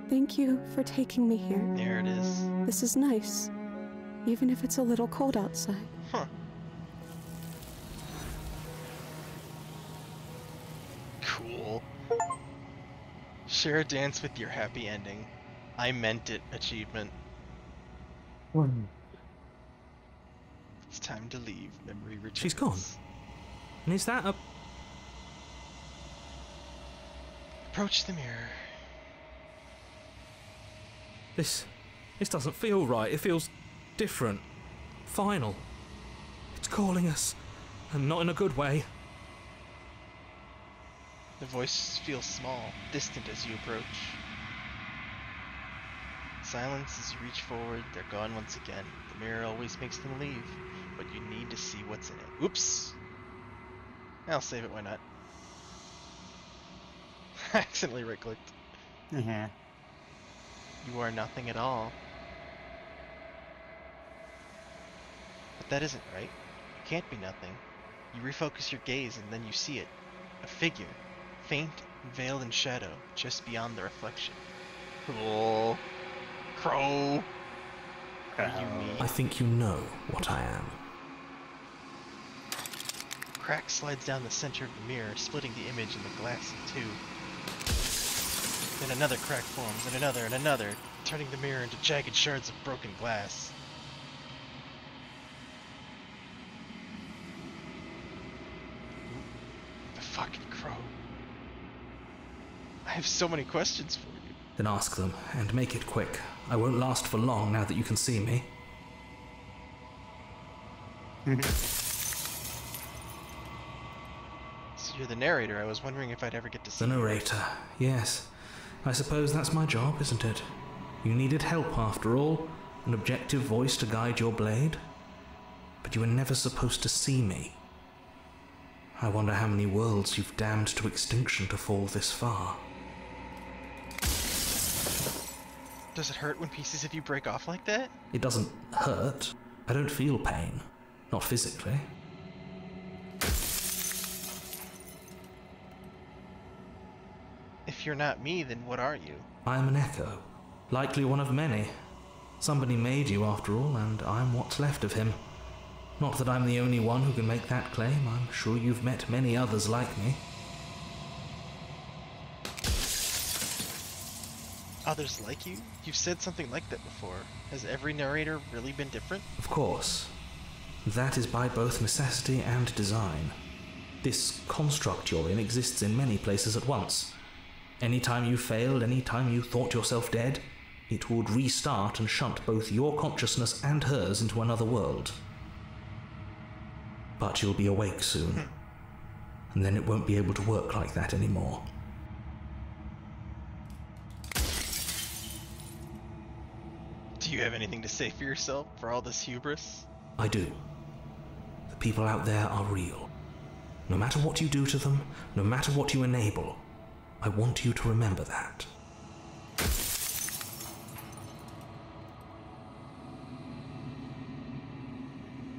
Thank you for taking me here. There it is. This is nice, even if it's a little cold outside. Huh. Cool. Share a dance with your happy ending. I meant it achievement. It's time to leave. Memory returns. She's gone. And is that a... Approach the mirror. This doesn't feel right. It feels different. Final. It's calling us. And not in a good way. The voice feels small, distant as you approach. Silence as you reach forward, they're gone once again. The mirror always makes them leave, but you need to see what's in it. Oops! I'll save it, why not? I accidentally right-clicked. Yeah. You are nothing at all. But that isn't right. You can't be nothing. You refocus your gaze and then you see it. A figure. Faint, veiled in shadow, just beyond the reflection. Cool. Crow. What do you mean? I think you know what I am. crack slides down the center of the mirror, splitting the image and the glass in two. Then another crack forms, and another, turning the mirror into jagged shards of broken glass. The fucking crow. I have so many questions for you. Then ask them, and make it quick. I won't last for long now that you can see me. So you're the narrator. I was wondering if I'd ever get to see The you. narrator, yes. I suppose that's my job, isn't it? You needed help after all, an objective voice to guide your blade. But you were never supposed to see me. I wonder how many worlds you've damned to extinction to fall this far. Does it hurt when pieces of you break off like that? It doesn't hurt. I don't feel pain. Not physically. If you're not me, then what are you? I'm an echo. Likely one of many. Somebody made you after all, and I'm what's left of him. Not that I'm the only one who can make that claim. I'm sure you've met many others like me. Others like you? You've said something like that before. Has every narrator really been different? Of course. That is by both necessity and design. This construct you're in exists in many places at once. Anytime you failed, anytime you thought yourself dead, it would restart and shunt both your consciousness and hers into another world. But you'll be awake soon, and then it won't be able to work like that anymore. Do you have anything to say for yourself, for all this hubris? I do. The people out there are real. No matter what you do to them, no matter what you enable, I want you to remember that.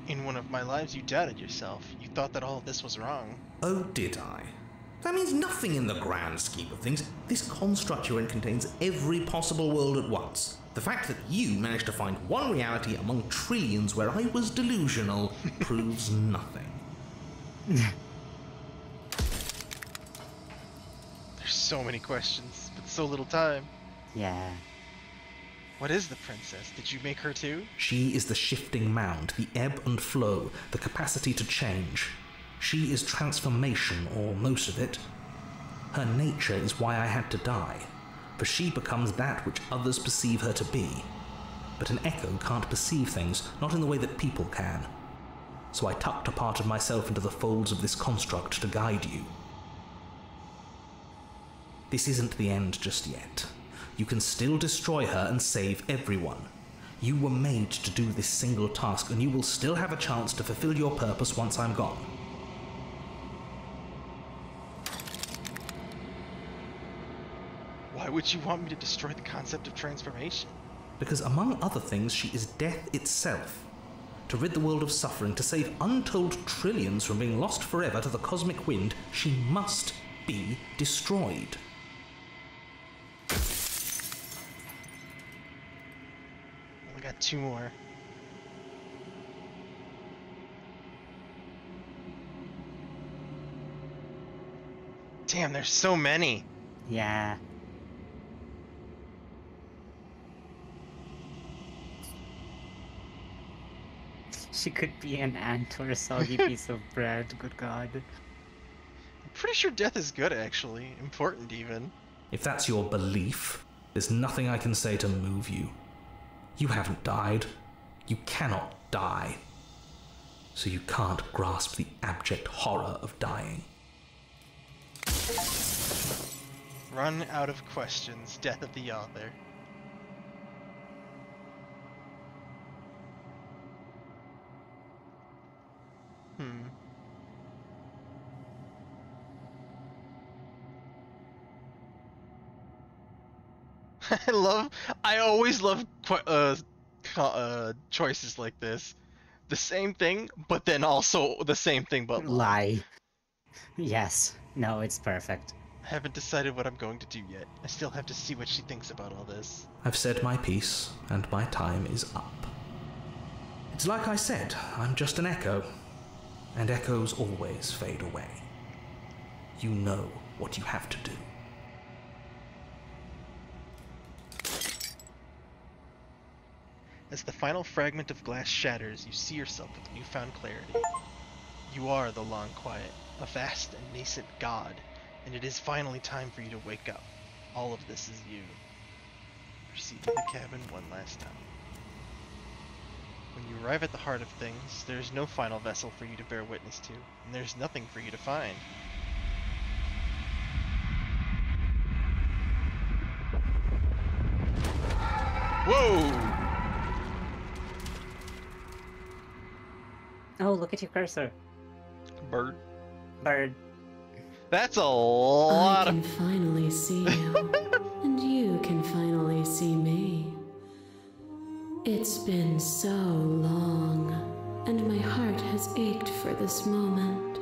In one of my lives, you doubted yourself. You thought that all of this was wrong. Oh, did I? That means nothing in the grand scheme of things. This construct you're in contains every possible world at once. The fact that you managed to find one reality among trillions where I was delusional proves nothing. There's so many questions, but so little time. Yeah. What is the princess? Did you make her too? She is the shifting mound, the ebb and flow, the capacity to change. She is transformation, or most of it. Her nature is why I had to die, for she becomes that which others perceive her to be. But an echo can't perceive things, not in the way that people can. So I tucked a part of myself into the folds of this construct to guide you. This isn't the end just yet. You can still destroy her and save everyone. You were made to do this single task, and you will still have a chance to fulfill your purpose once I'm gone. Why would you want me to destroy the concept of transformation? Because among other things, she is death itself. To rid the world of suffering, to save untold trillions from being lost forever to the cosmic wind, she must be destroyed. I got two more. Damn, there's so many. Yeah. She could be an ant or a soggy piece of bread, good god. I'm pretty sure death is good, actually. Important, even. If that's your belief, there's nothing I can say to move you. You haven't died. You cannot die. So you can't grasp the abject horror of dying. Run out of questions. Death of the author. I always love choices like this. The same thing, but then also the same thing but Lie. Yes. No, it's perfect. I haven't decided what I'm going to do yet. I still have to see what she thinks about all this. I've said my piece, and my time is up. It's like I said, I'm just an echo. and echoes always fade away. You know what you have to do. As the final fragment of glass shatters, you see yourself with newfound clarity. You are the Long Quiet, a vast and nascent god, and it is finally time for you to wake up. All of this is you. Proceed to the cabin one last time. When you arrive at the heart of things, there is no final vessel for you to bear witness to, and there's nothing for you to find. Whoa! Oh, look at your cursor. Bird. Bird. That's a lot I of... can finally see you, and you can finally see me. It's been so long, and my heart has ached for this moment.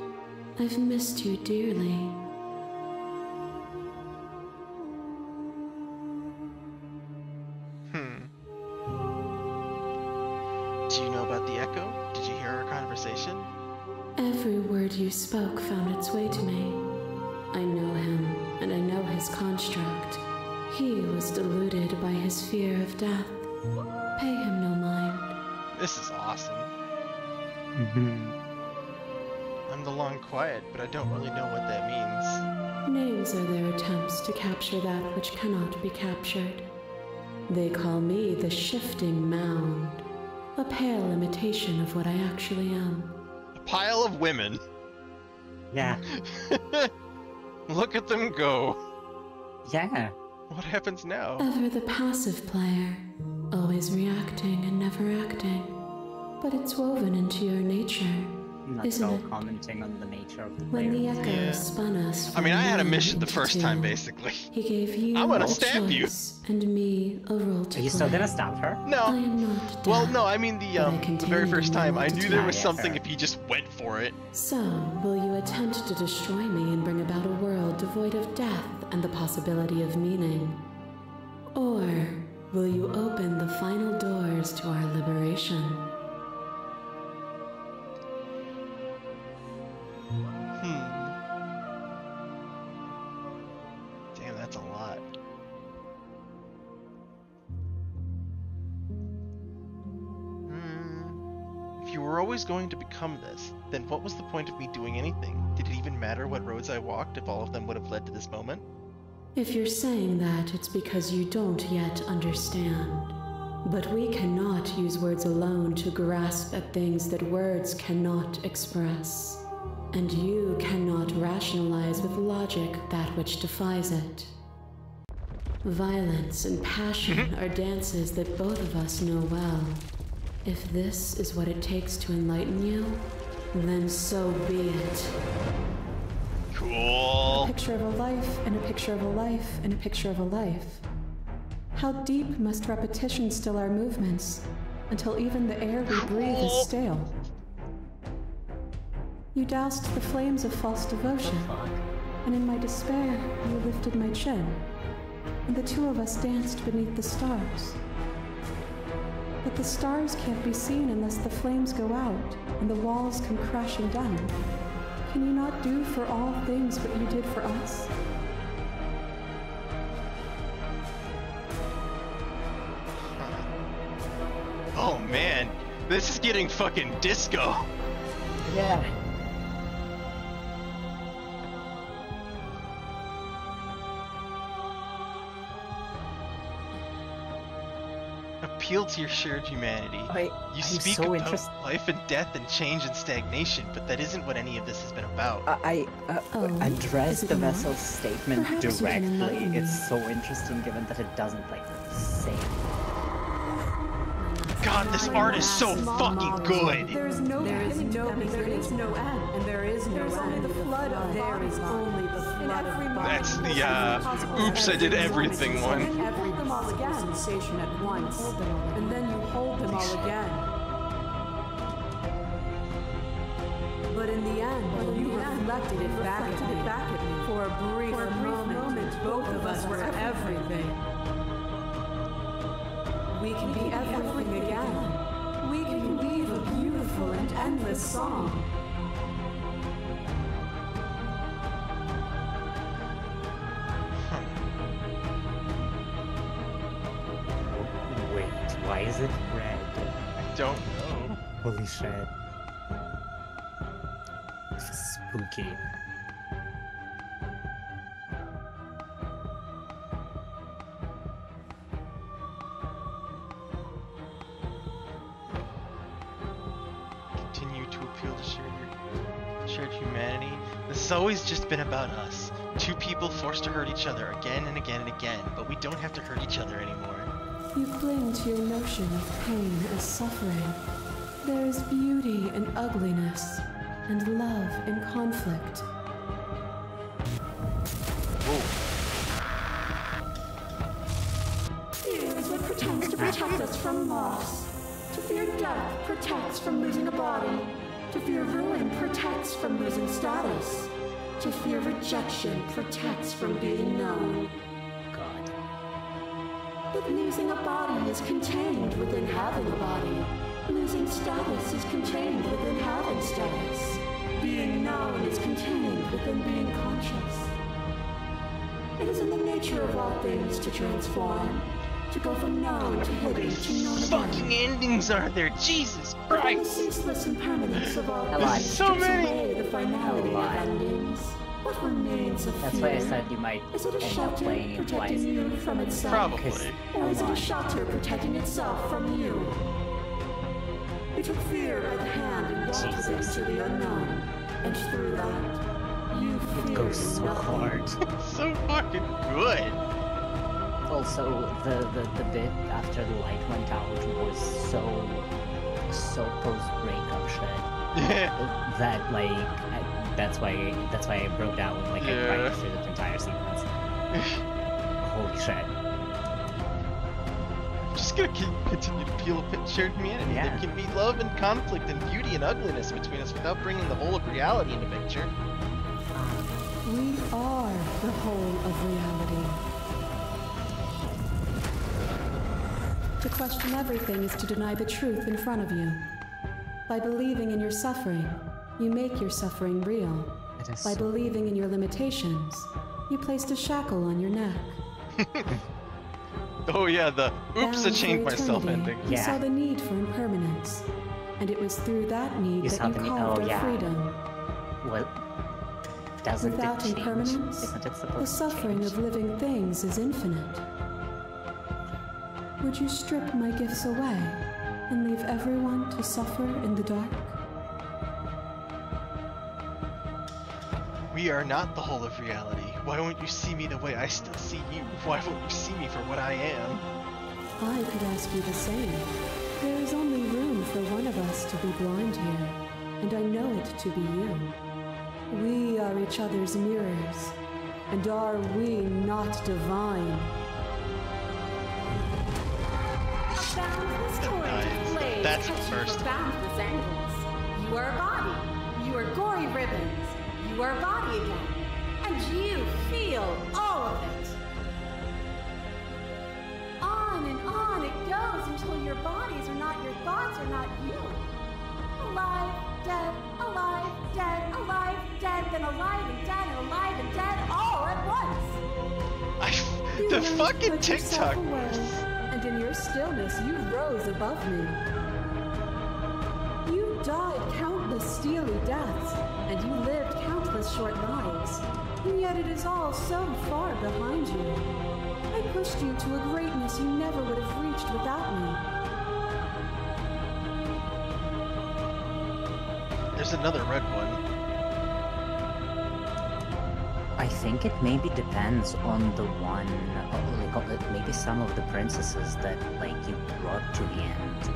I've missed you dearly. Do you know about the echo? Did you hear our conversation? Every word you spoke found its way to me. I know him, and I know his construct. He was deluded by his fear of death. Pay him no mind. This is awesome. I'm the Long Quiet, but I don't really know what that means. Names are their attempts to capture that which cannot be captured. They call me the Shifting Mound, a pale imitation of what I actually am. A pile of women. Yeah. Look at them go. Yeah. What happens now? Ever the passive player, always reacting and never acting. But it's woven into your nature, Not isn't at all it? commenting on the nature of the When the player. echo Yeah. spun us I mean, I had a from mission the one first into time, two, basically. He gave you I'm gonna a stab you. choice and me a role to Are you play. still gonna stab her? I No. am not Well, dead. no, I mean but I the very contained first in time, the I knew there was Yeah, something fair. if he just went for it. So, will you attempt to destroy me and bring about a world devoid of death and the possibility of meaning? Or will you open the final doors to our liberation? Damn, that's a lot. If you were always going to become this, then what was the point of me doing anything? Did it even matter what roads I walked if all of them would have led to this moment? If you're saying that, it's because you don't yet understand. But we cannot use words alone to grasp at things that words cannot express. And you cannot rationalize with logic that which defies it. Violence and passion are dances that both of us know well. If this is what it takes to enlighten you, then so be it. Cool. Picture of a life, and a picture of a life, and a picture of a life. How deep must repetition still our movements, until even the air we breathe is stale? You doused the flames of false devotion, and in my despair, you lifted my chin, and the two of us danced beneath the stars. But the stars can't be seen unless the flames go out, and the walls come crashing down. Can you not do for all things what you did for us? Oh man, this is getting fucking disco. Yeah. Appeal to your shared humanity. You I'm speak so about interest- life and death and change and stagnation, but that isn't what any of this has been about. I Oh, addressed is the it not? vessel's statement Perhaps you can directly. enlighten me. It's so interesting given that it doesn't like say it. God, this art is so fucking good. There is no beginning, there is no end, and there is no end. Only the flood of there is only the flood of That's the oops, I did everything one. Hold them all again. Sensation at once, and then you hold them all again. But in the end, you reflected it back at me. For a brief moment, both of us were everything. We can be everything again. We can weave a beautiful and endless song. red. I don't know. Holy shit. This is spooky. Continue to appeal to shared humanity. This has always just been about us. Two people forced to hurt each other again and again and again, but we don't have to hurt each other anymore. You cling to your notion of pain as suffering. There is beauty in ugliness, and love in conflict. Fear is what pretends to protect us from loss. To fear death protects from losing a body. To fear ruin protects from losing status. To fear rejection protects from being known. God. But losing a body is contained within having a body. Losing status is contained within having status. Being known is contained within being conscious. It is in the nature of all things to transform. To go from known to hidden to known Fucking again. endings are there, Jesus But in the Christ! ceaseless impermanence of all Alive. things So strips many. away the finality of Alive. endings. What remains of That's fear? why I said you might Is it a end up shelter playing it protecting twice. you from itself? Probably. Or is it a Alive. shelter protecting itself from you? You took fear by the hand and walked with it Jesus. into the unknown. And through that, you feared It goes so nothing. hard. So fucking good. Also, the bit after the light went out was so post-breakup shit that that's why I broke down, like I Yeah. cried through the entire sequence. Holy shit. I'm just gonna continue to peel a shared humanity. Yeah. There can be love and conflict and beauty and ugliness between us without bringing the whole of reality into picture. We are the whole of reality. To question everything is to deny the truth in front of you. By believing in your suffering, you make your suffering real. It is By so believing in your limitations, you placed a shackle on your neck. Oh yeah, the oops, I Bound for changed myself eternity, ending. You Yeah. saw the need for impermanence. And it was through that need You that saw you the need- carved oh, our yeah. freedom. What? Doesn't Without it change? impermanence, Isn't it supposed The to suffering change? of living things is infinite. Would you strip my gifts away and leave everyone to suffer in the dark? We are not the whole of reality. Why won't you see me the way I still see you? Why won't you see me for what I am? I could ask you the same. There is only room for one of us to be blind here, and I know it to be you. We are each other's mirrors, and are we not divine? Boundless torrent of blades That's the cut you first from boundless angles. You are a body. You are gory ribbons. You are a body again. And you feel all of it. On it goes until your bodies are not your thoughts, are not you. Alive, dead, alive, dead, alive, dead, then alive and dead, and alive and dead, all at once. You The learned to fucking put yourself TikTok. away, and in your stillness you rose above me. You died countless steely deaths, and you lived countless short lives, and yet it is all so far behind you. I pushed you to a greatness you never would have reached without me. There's another red one. I think it maybe depends on the one, maybe some of the princesses that, like, you brought to the end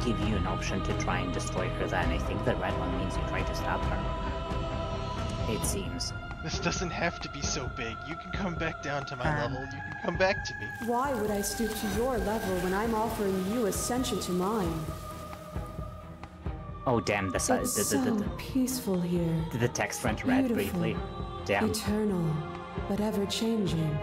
give you an option to try and destroy her then. I think the red one means you try to stab her. It seems. This doesn't have to be so big. You can come back down to my level. You can come back to me. Why would I stoop to your level when I'm offering you ascension to mine? Oh damn, It's so peaceful here. the text went red Beautiful. briefly. Damn. Eternal, but ever-changing.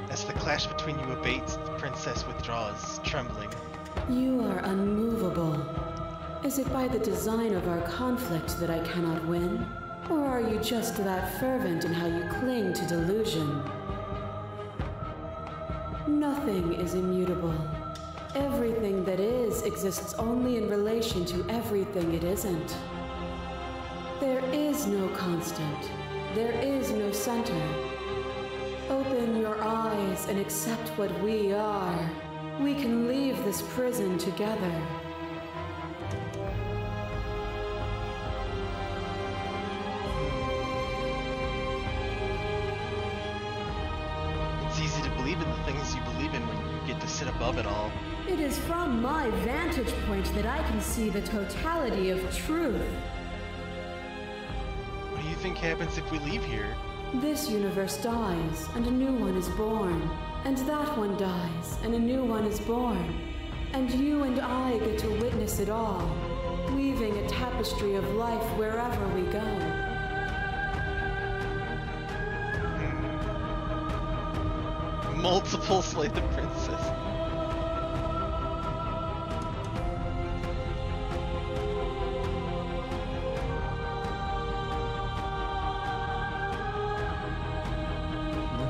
As the clash between you abates, the princess withdraws, trembling. You are unmovable. Is it by the design of our conflict that I cannot win? Or are you just that fervent in how you cling to delusion? Nothing Nothing is immutable. Everything that is exists only in relation to everything it isn't. There is no constant. There is no center. Open your eyes and accept what we are. We can leave this prison together. It's easy to believe in the things you believe in when you get to sit above it all. It is from my vantage point that I can see the totality of truth. What do you think happens if we leave here? This universe dies, and a new one is born. And that one dies, and a new one is born. And you and I get to witness it all, weaving a tapestry of life wherever we go. Multiple Slay the Princess.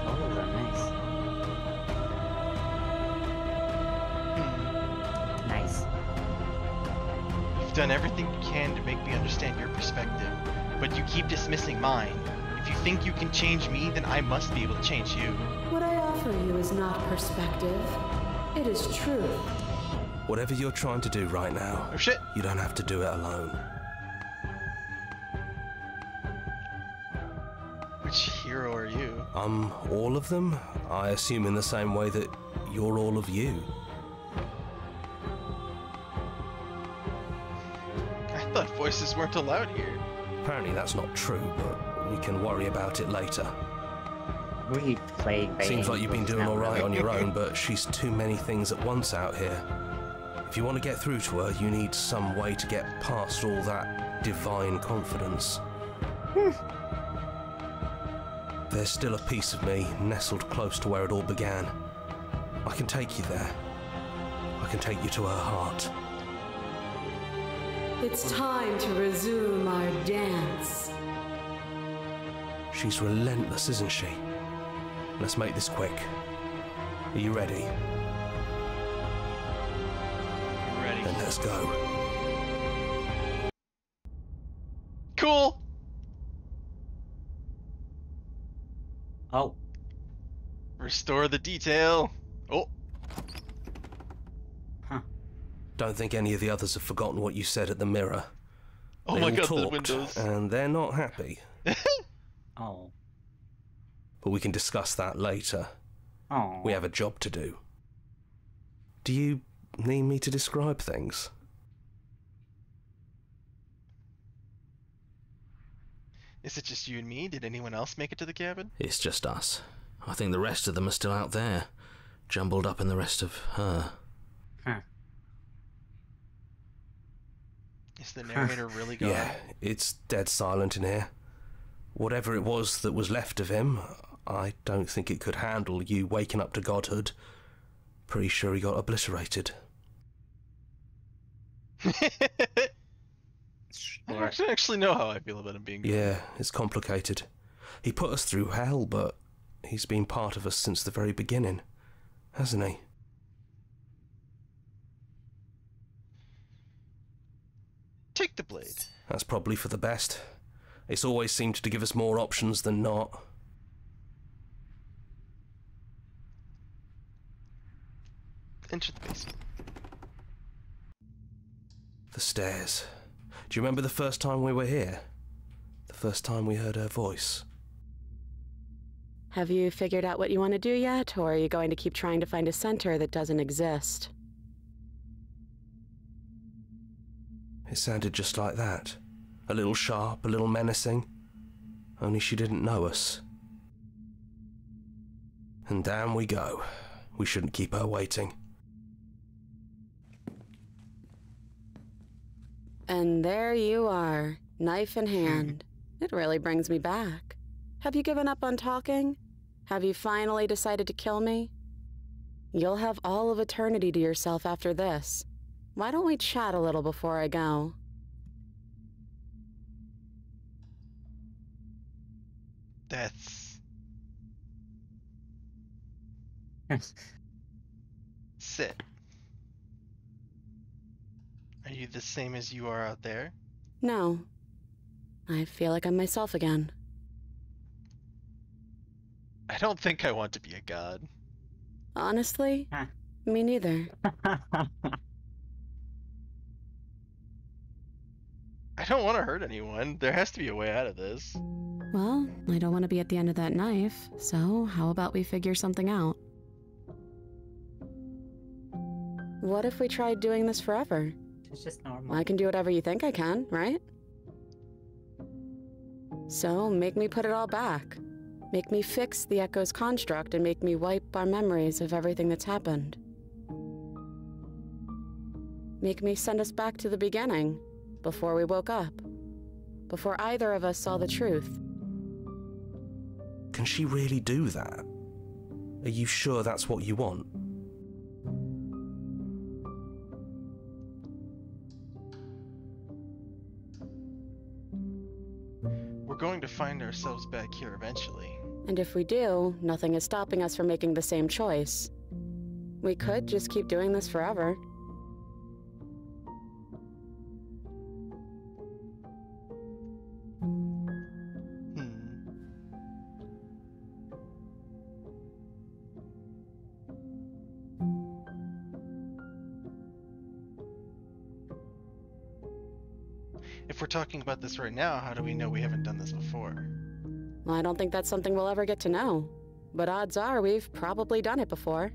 Oh, those are nice. Nice. You've done everything you can to make me understand your perspective, but you keep dismissing mine. If you think you can change me, then I must be able to change you. What I offer you is not perspective. It is truth. Whatever you're trying to do right now, Oh shit! you don't have to do it alone. Which hero are you? All of them? I assume in the same way that you're all of you. I thought voices weren't allowed here. Apparently that's not true, but we can worry about it later. Really played by Seems like you've been angels, doing not alright really. on your own, but she's too many things at once out here. If you want to get through to her, you need some way to get past all that divine confidence. There's still a piece of me nestled close to where it all began. I can take you there. I can take you to her heart. It's time to resume our dance. She's relentless, isn't she? Let's make this quick. Are you ready? Ready. Then let's go. Cool! Oh, Restore the detail. Oh, Don't think any of the others have forgotten what you said at the mirror. oh They my all god, the talked, windows. and they're not happy. oh, But we can discuss that later. oh. We have a job to do. Do you need me to describe things? Is it just you and me? Did anyone else make it to the cabin? It's just us. I think the rest of them are still out there, jumbled up in the rest of her. Huh. Is the narrator really gone? Yeah, it's dead silent in here. Whatever it was that was left of him, I don't think it could handle you waking up to godhood. Pretty sure he got obliterated. I don't actually know how I feel about him being gone. Yeah, it's complicated. He put us through hell, but he's been part of us since the very beginning, hasn't he? Take the blade. That's probably for the best. It's always seemed to give us more options than not. Enter the basement. The stairs. Do you remember the first time we were here? The first time we heard her voice? Have you figured out what you want to do yet, or are you going to keep trying to find a center that doesn't exist? It sounded just like that. A little sharp, a little menacing. Only she didn't know us. And down we go. We shouldn't keep her waiting. And there you are, knife in hand. It really brings me back. Have you given up on talking? Have you finally decided to kill me? You'll have all of eternity to yourself after this. Why don't we chat a little before I go? That's... sit. Are you the same as you are out there? No. I feel like I'm myself again. I don't think I want to be a god. Honestly, me neither. I don't want to hurt anyone. There has to be a way out of this. Well, I don't want to be at the end of that knife, so how about we figure something out? What if we tried doing this forever? It's just normal. I can do whatever you think I can, right? So, make me put it all back. Make me fix the Echo's construct and make me wipe our memories of everything that's happened. Make me send us back to the beginning, before we woke up. Before either of us saw the truth. Can she really do that? Are you sure that's what you want? We're going to find ourselves back here eventually. And if we do, nothing is stopping us from making the same choice. We could just keep doing this forever. If we're talking about this right now, how do we know we haven't done this before? Well, I don't think that's something we'll ever get to know. But odds are we've probably done it before.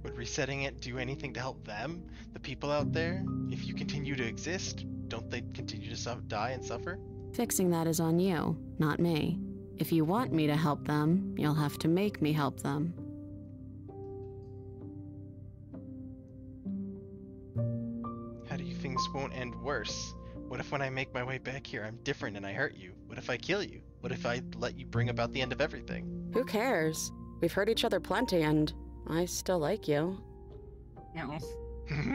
Would resetting it do anything to help them? The people out there? If you continue to exist, don't they continue to die and suffer? Fixing that is on you, not me. If you want me to help them, you'll have to make me help them. How do you things won't end worse? What if when I make my way back here, I'm different and I hurt you? What if I kill you? What if I let you bring about the end of everything? Who cares? We've hurt each other plenty and I still like you. No.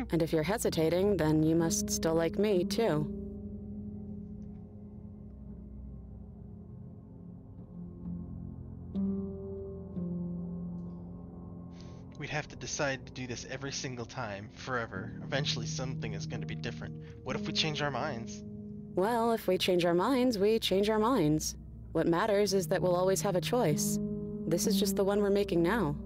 And if you're hesitating, then you must still like me, too. We'd have to decide to do this every single time, forever. Eventually something is going to be different. What if we change our minds? Well, if we change our minds, we change our minds. What matters is that we'll always have a choice. This is just the one we're making now.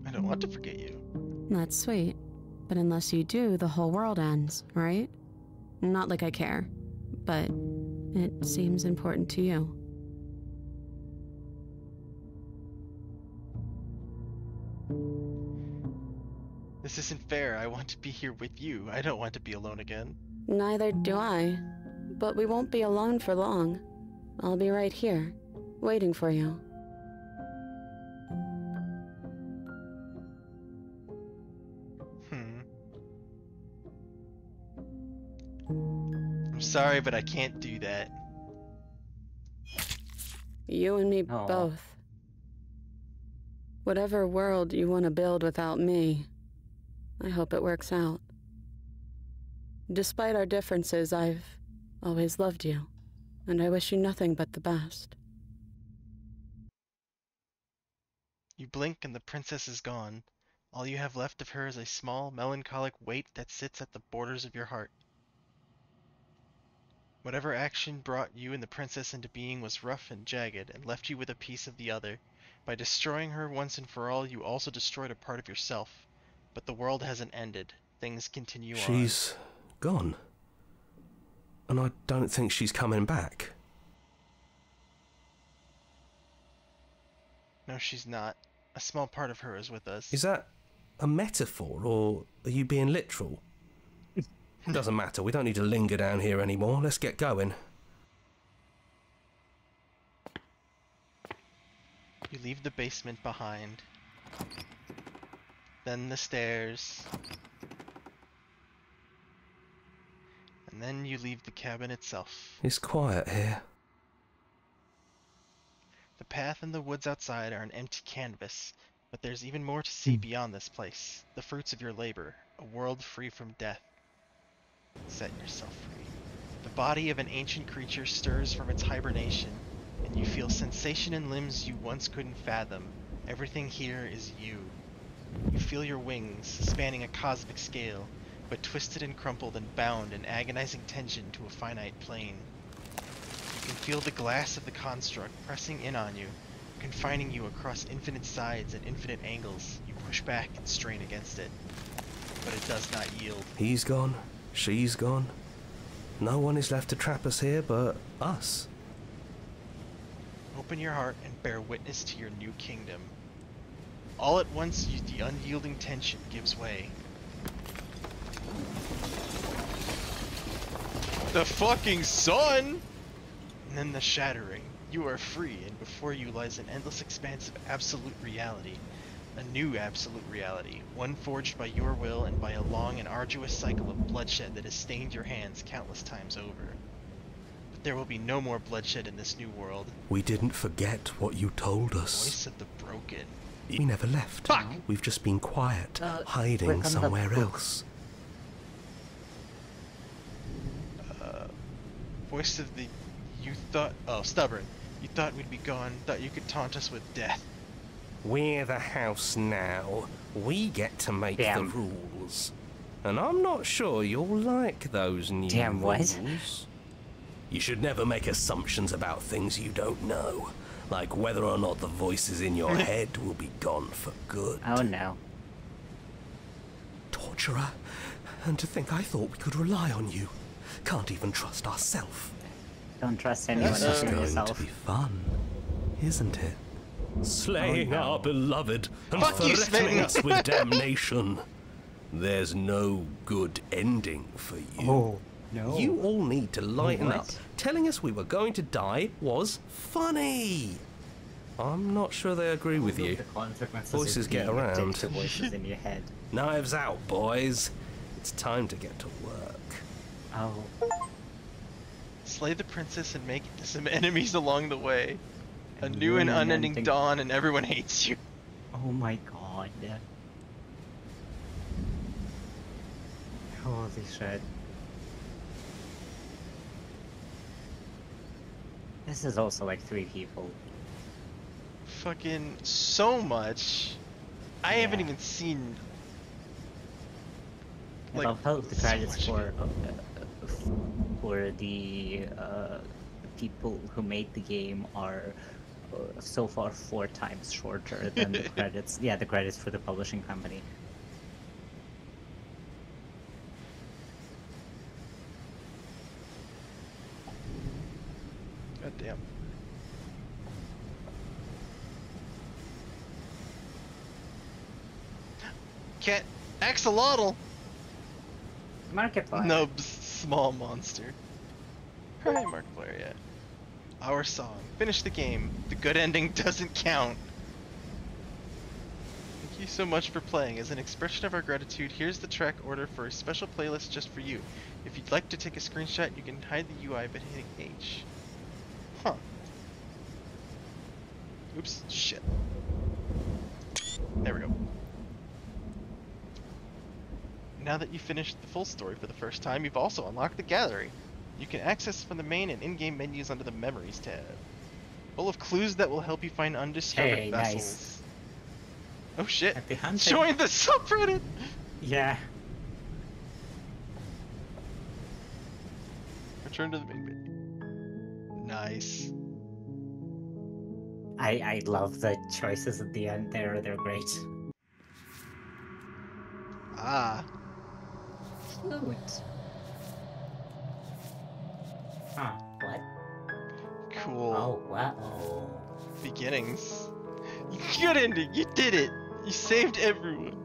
I don't want to forget you. That's sweet. But unless you do, the whole world ends, right? Not like I care, but it seems important to you. This isn't fair. I want to be here with you. I don't want to be alone again. Neither do I. But we won't be alone for long. I'll be right here, waiting for you. I'm sorry, but I can't do that. You and me both. Whatever world you want to build without me, I hope it works out. Despite our differences, I've always loved you, and I wish you nothing but the best. You blink and the princess is gone. All you have left of her is a small, melancholic weight that sits at the borders of your heart. Whatever action brought you and the princess into being was rough and jagged, and left you with a piece of the other. By destroying her once and for all, you also destroyed a part of yourself. But the world hasn't ended. Things continue on. She's gone. And I don't think she's coming back. No, she's not. A small part of her is with us. Is that a metaphor, or are you being literal? Doesn't matter, we don't need to linger down here anymore. Let's get going. You leave the basement behind. Then the stairs. And then you leave the cabin itself. It's quiet here. The path and the woods outside are an empty canvas. But there's even more to see beyond this place. The fruits of your labor. A world free from death. Set yourself free. The body of an ancient creature stirs from its hibernation, and you feel sensation in limbs you once couldn't fathom. Everything here is you. You feel your wings, spanning a cosmic scale, but twisted and crumpled and bound in agonizing tension to a finite plane. You can feel the glass of the construct pressing in on you, confining you across infinite sides and infinite angles. You push back and strain against it, but it does not yield. He's gone. She's gone. No one is left to trap us here but us. Open your heart and bear witness to your new kingdom. All at once, the unyielding tension gives way. The fucking sun! And then the shattering. You are free, and before you lies an endless expanse of absolute reality. A new absolute reality, one forged by your will and by a long and arduous cycle of bloodshed that has stained your hands countless times over. But there will be no more bloodshed in this new world. We didn't forget what you told us. Voice of the broken. We never left. Fuck! We've just been quiet, hiding somewhere else. Voice of the... You thought... Oh, stubborn. You thought we'd be gone, thought you could taunt us with death. We're the house now. We get to make the rules. And I'm not sure you'll like those new rules. You should never make assumptions about things you don't know. Like whether or not the voices in your head will be gone for good. Oh no. Torturer. And to think I thought we could rely on you. Can't even trust ourselves. Don't trust anyone else but yourself. It's going to be fun, isn't it? Slaying our beloved and threatening us with damnation. There's no good ending for you. Oh, no. You all need to lighten up. Telling us we were going to die was funny. I'm not sure they agree with you. Voices get around. Voices in your head. Knives out, boys. It's time to get to work. Oh. Slay the princess and make some enemies along the way. A new and unending dawn, and everyone hates you. Oh my god. Holy shit. This is also like 3 people. Fucking so much. I haven't even seen. Like, I'll help the credits for the people who made the game are so far 4 times shorter than the credits. Yeah, the credits for the publishing company. God damn. Cat axolotl. Markiplier. No, small monster. Hi, Markiplier. Yeah. Our song. Finish the game. The good ending doesn't count. Thank you so much for playing. As an expression of our gratitude, here's the track order for a special playlist just for you. If you'd like to take a screenshot, you can hide the UI by hitting H. Huh. Oops. Shit. There we go. Now that you've finished the full story for the first time, you've also unlocked the gallery. You can access from the main and in-game menus under the Memories tab. Full of clues that will help you find undiscovered vessels. Nice. Oh shit! Join the subreddit! Yeah. Return to the main menu. Nice. I love the choices at the end there, they're great. Ah. Fluid. Huh, what? Cool. Oh, wow. Beginnings. Good ending! You did it! You saved everyone!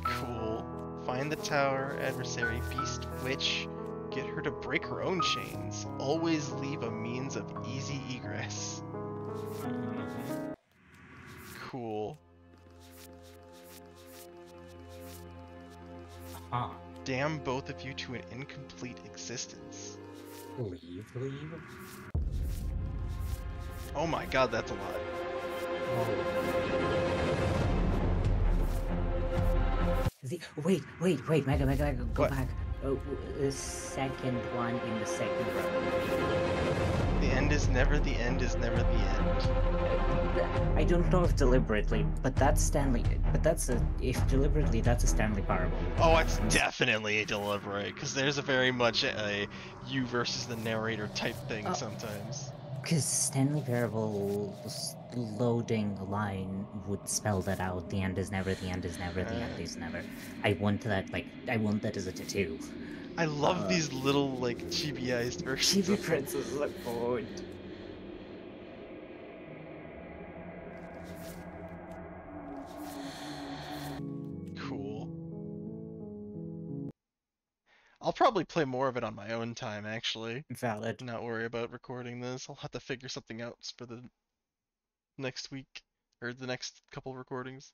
Cool. Find the tower, adversary, beast, witch. Get her to break her own chains. Always leave a means of easy egress. Cool. Huh. Damn both of you to an incomplete existence. Leave? Oh my god, that's a lot. Wait, Mega, go What? back. Oh, the second one in the second row. The end is never the end is never the end. I don't know if deliberately, but that's Stanley. But if deliberately, that's a Stanley Parable. Oh, it's definitely a deliberate, because there's a very much a you versus the narrator type thing sometimes. Because Stanley Parable's loading line would spell that out. The end is never, the end is never, the end is never. I want that as a tattoo. I love these little, like, chibi-ized versions. Chibi princesses are good. Cool. I'll probably play more of it on my own time, actually. Valid. Not worry about recording this. I'll have to figure something out for the next week, or the next couple recordings.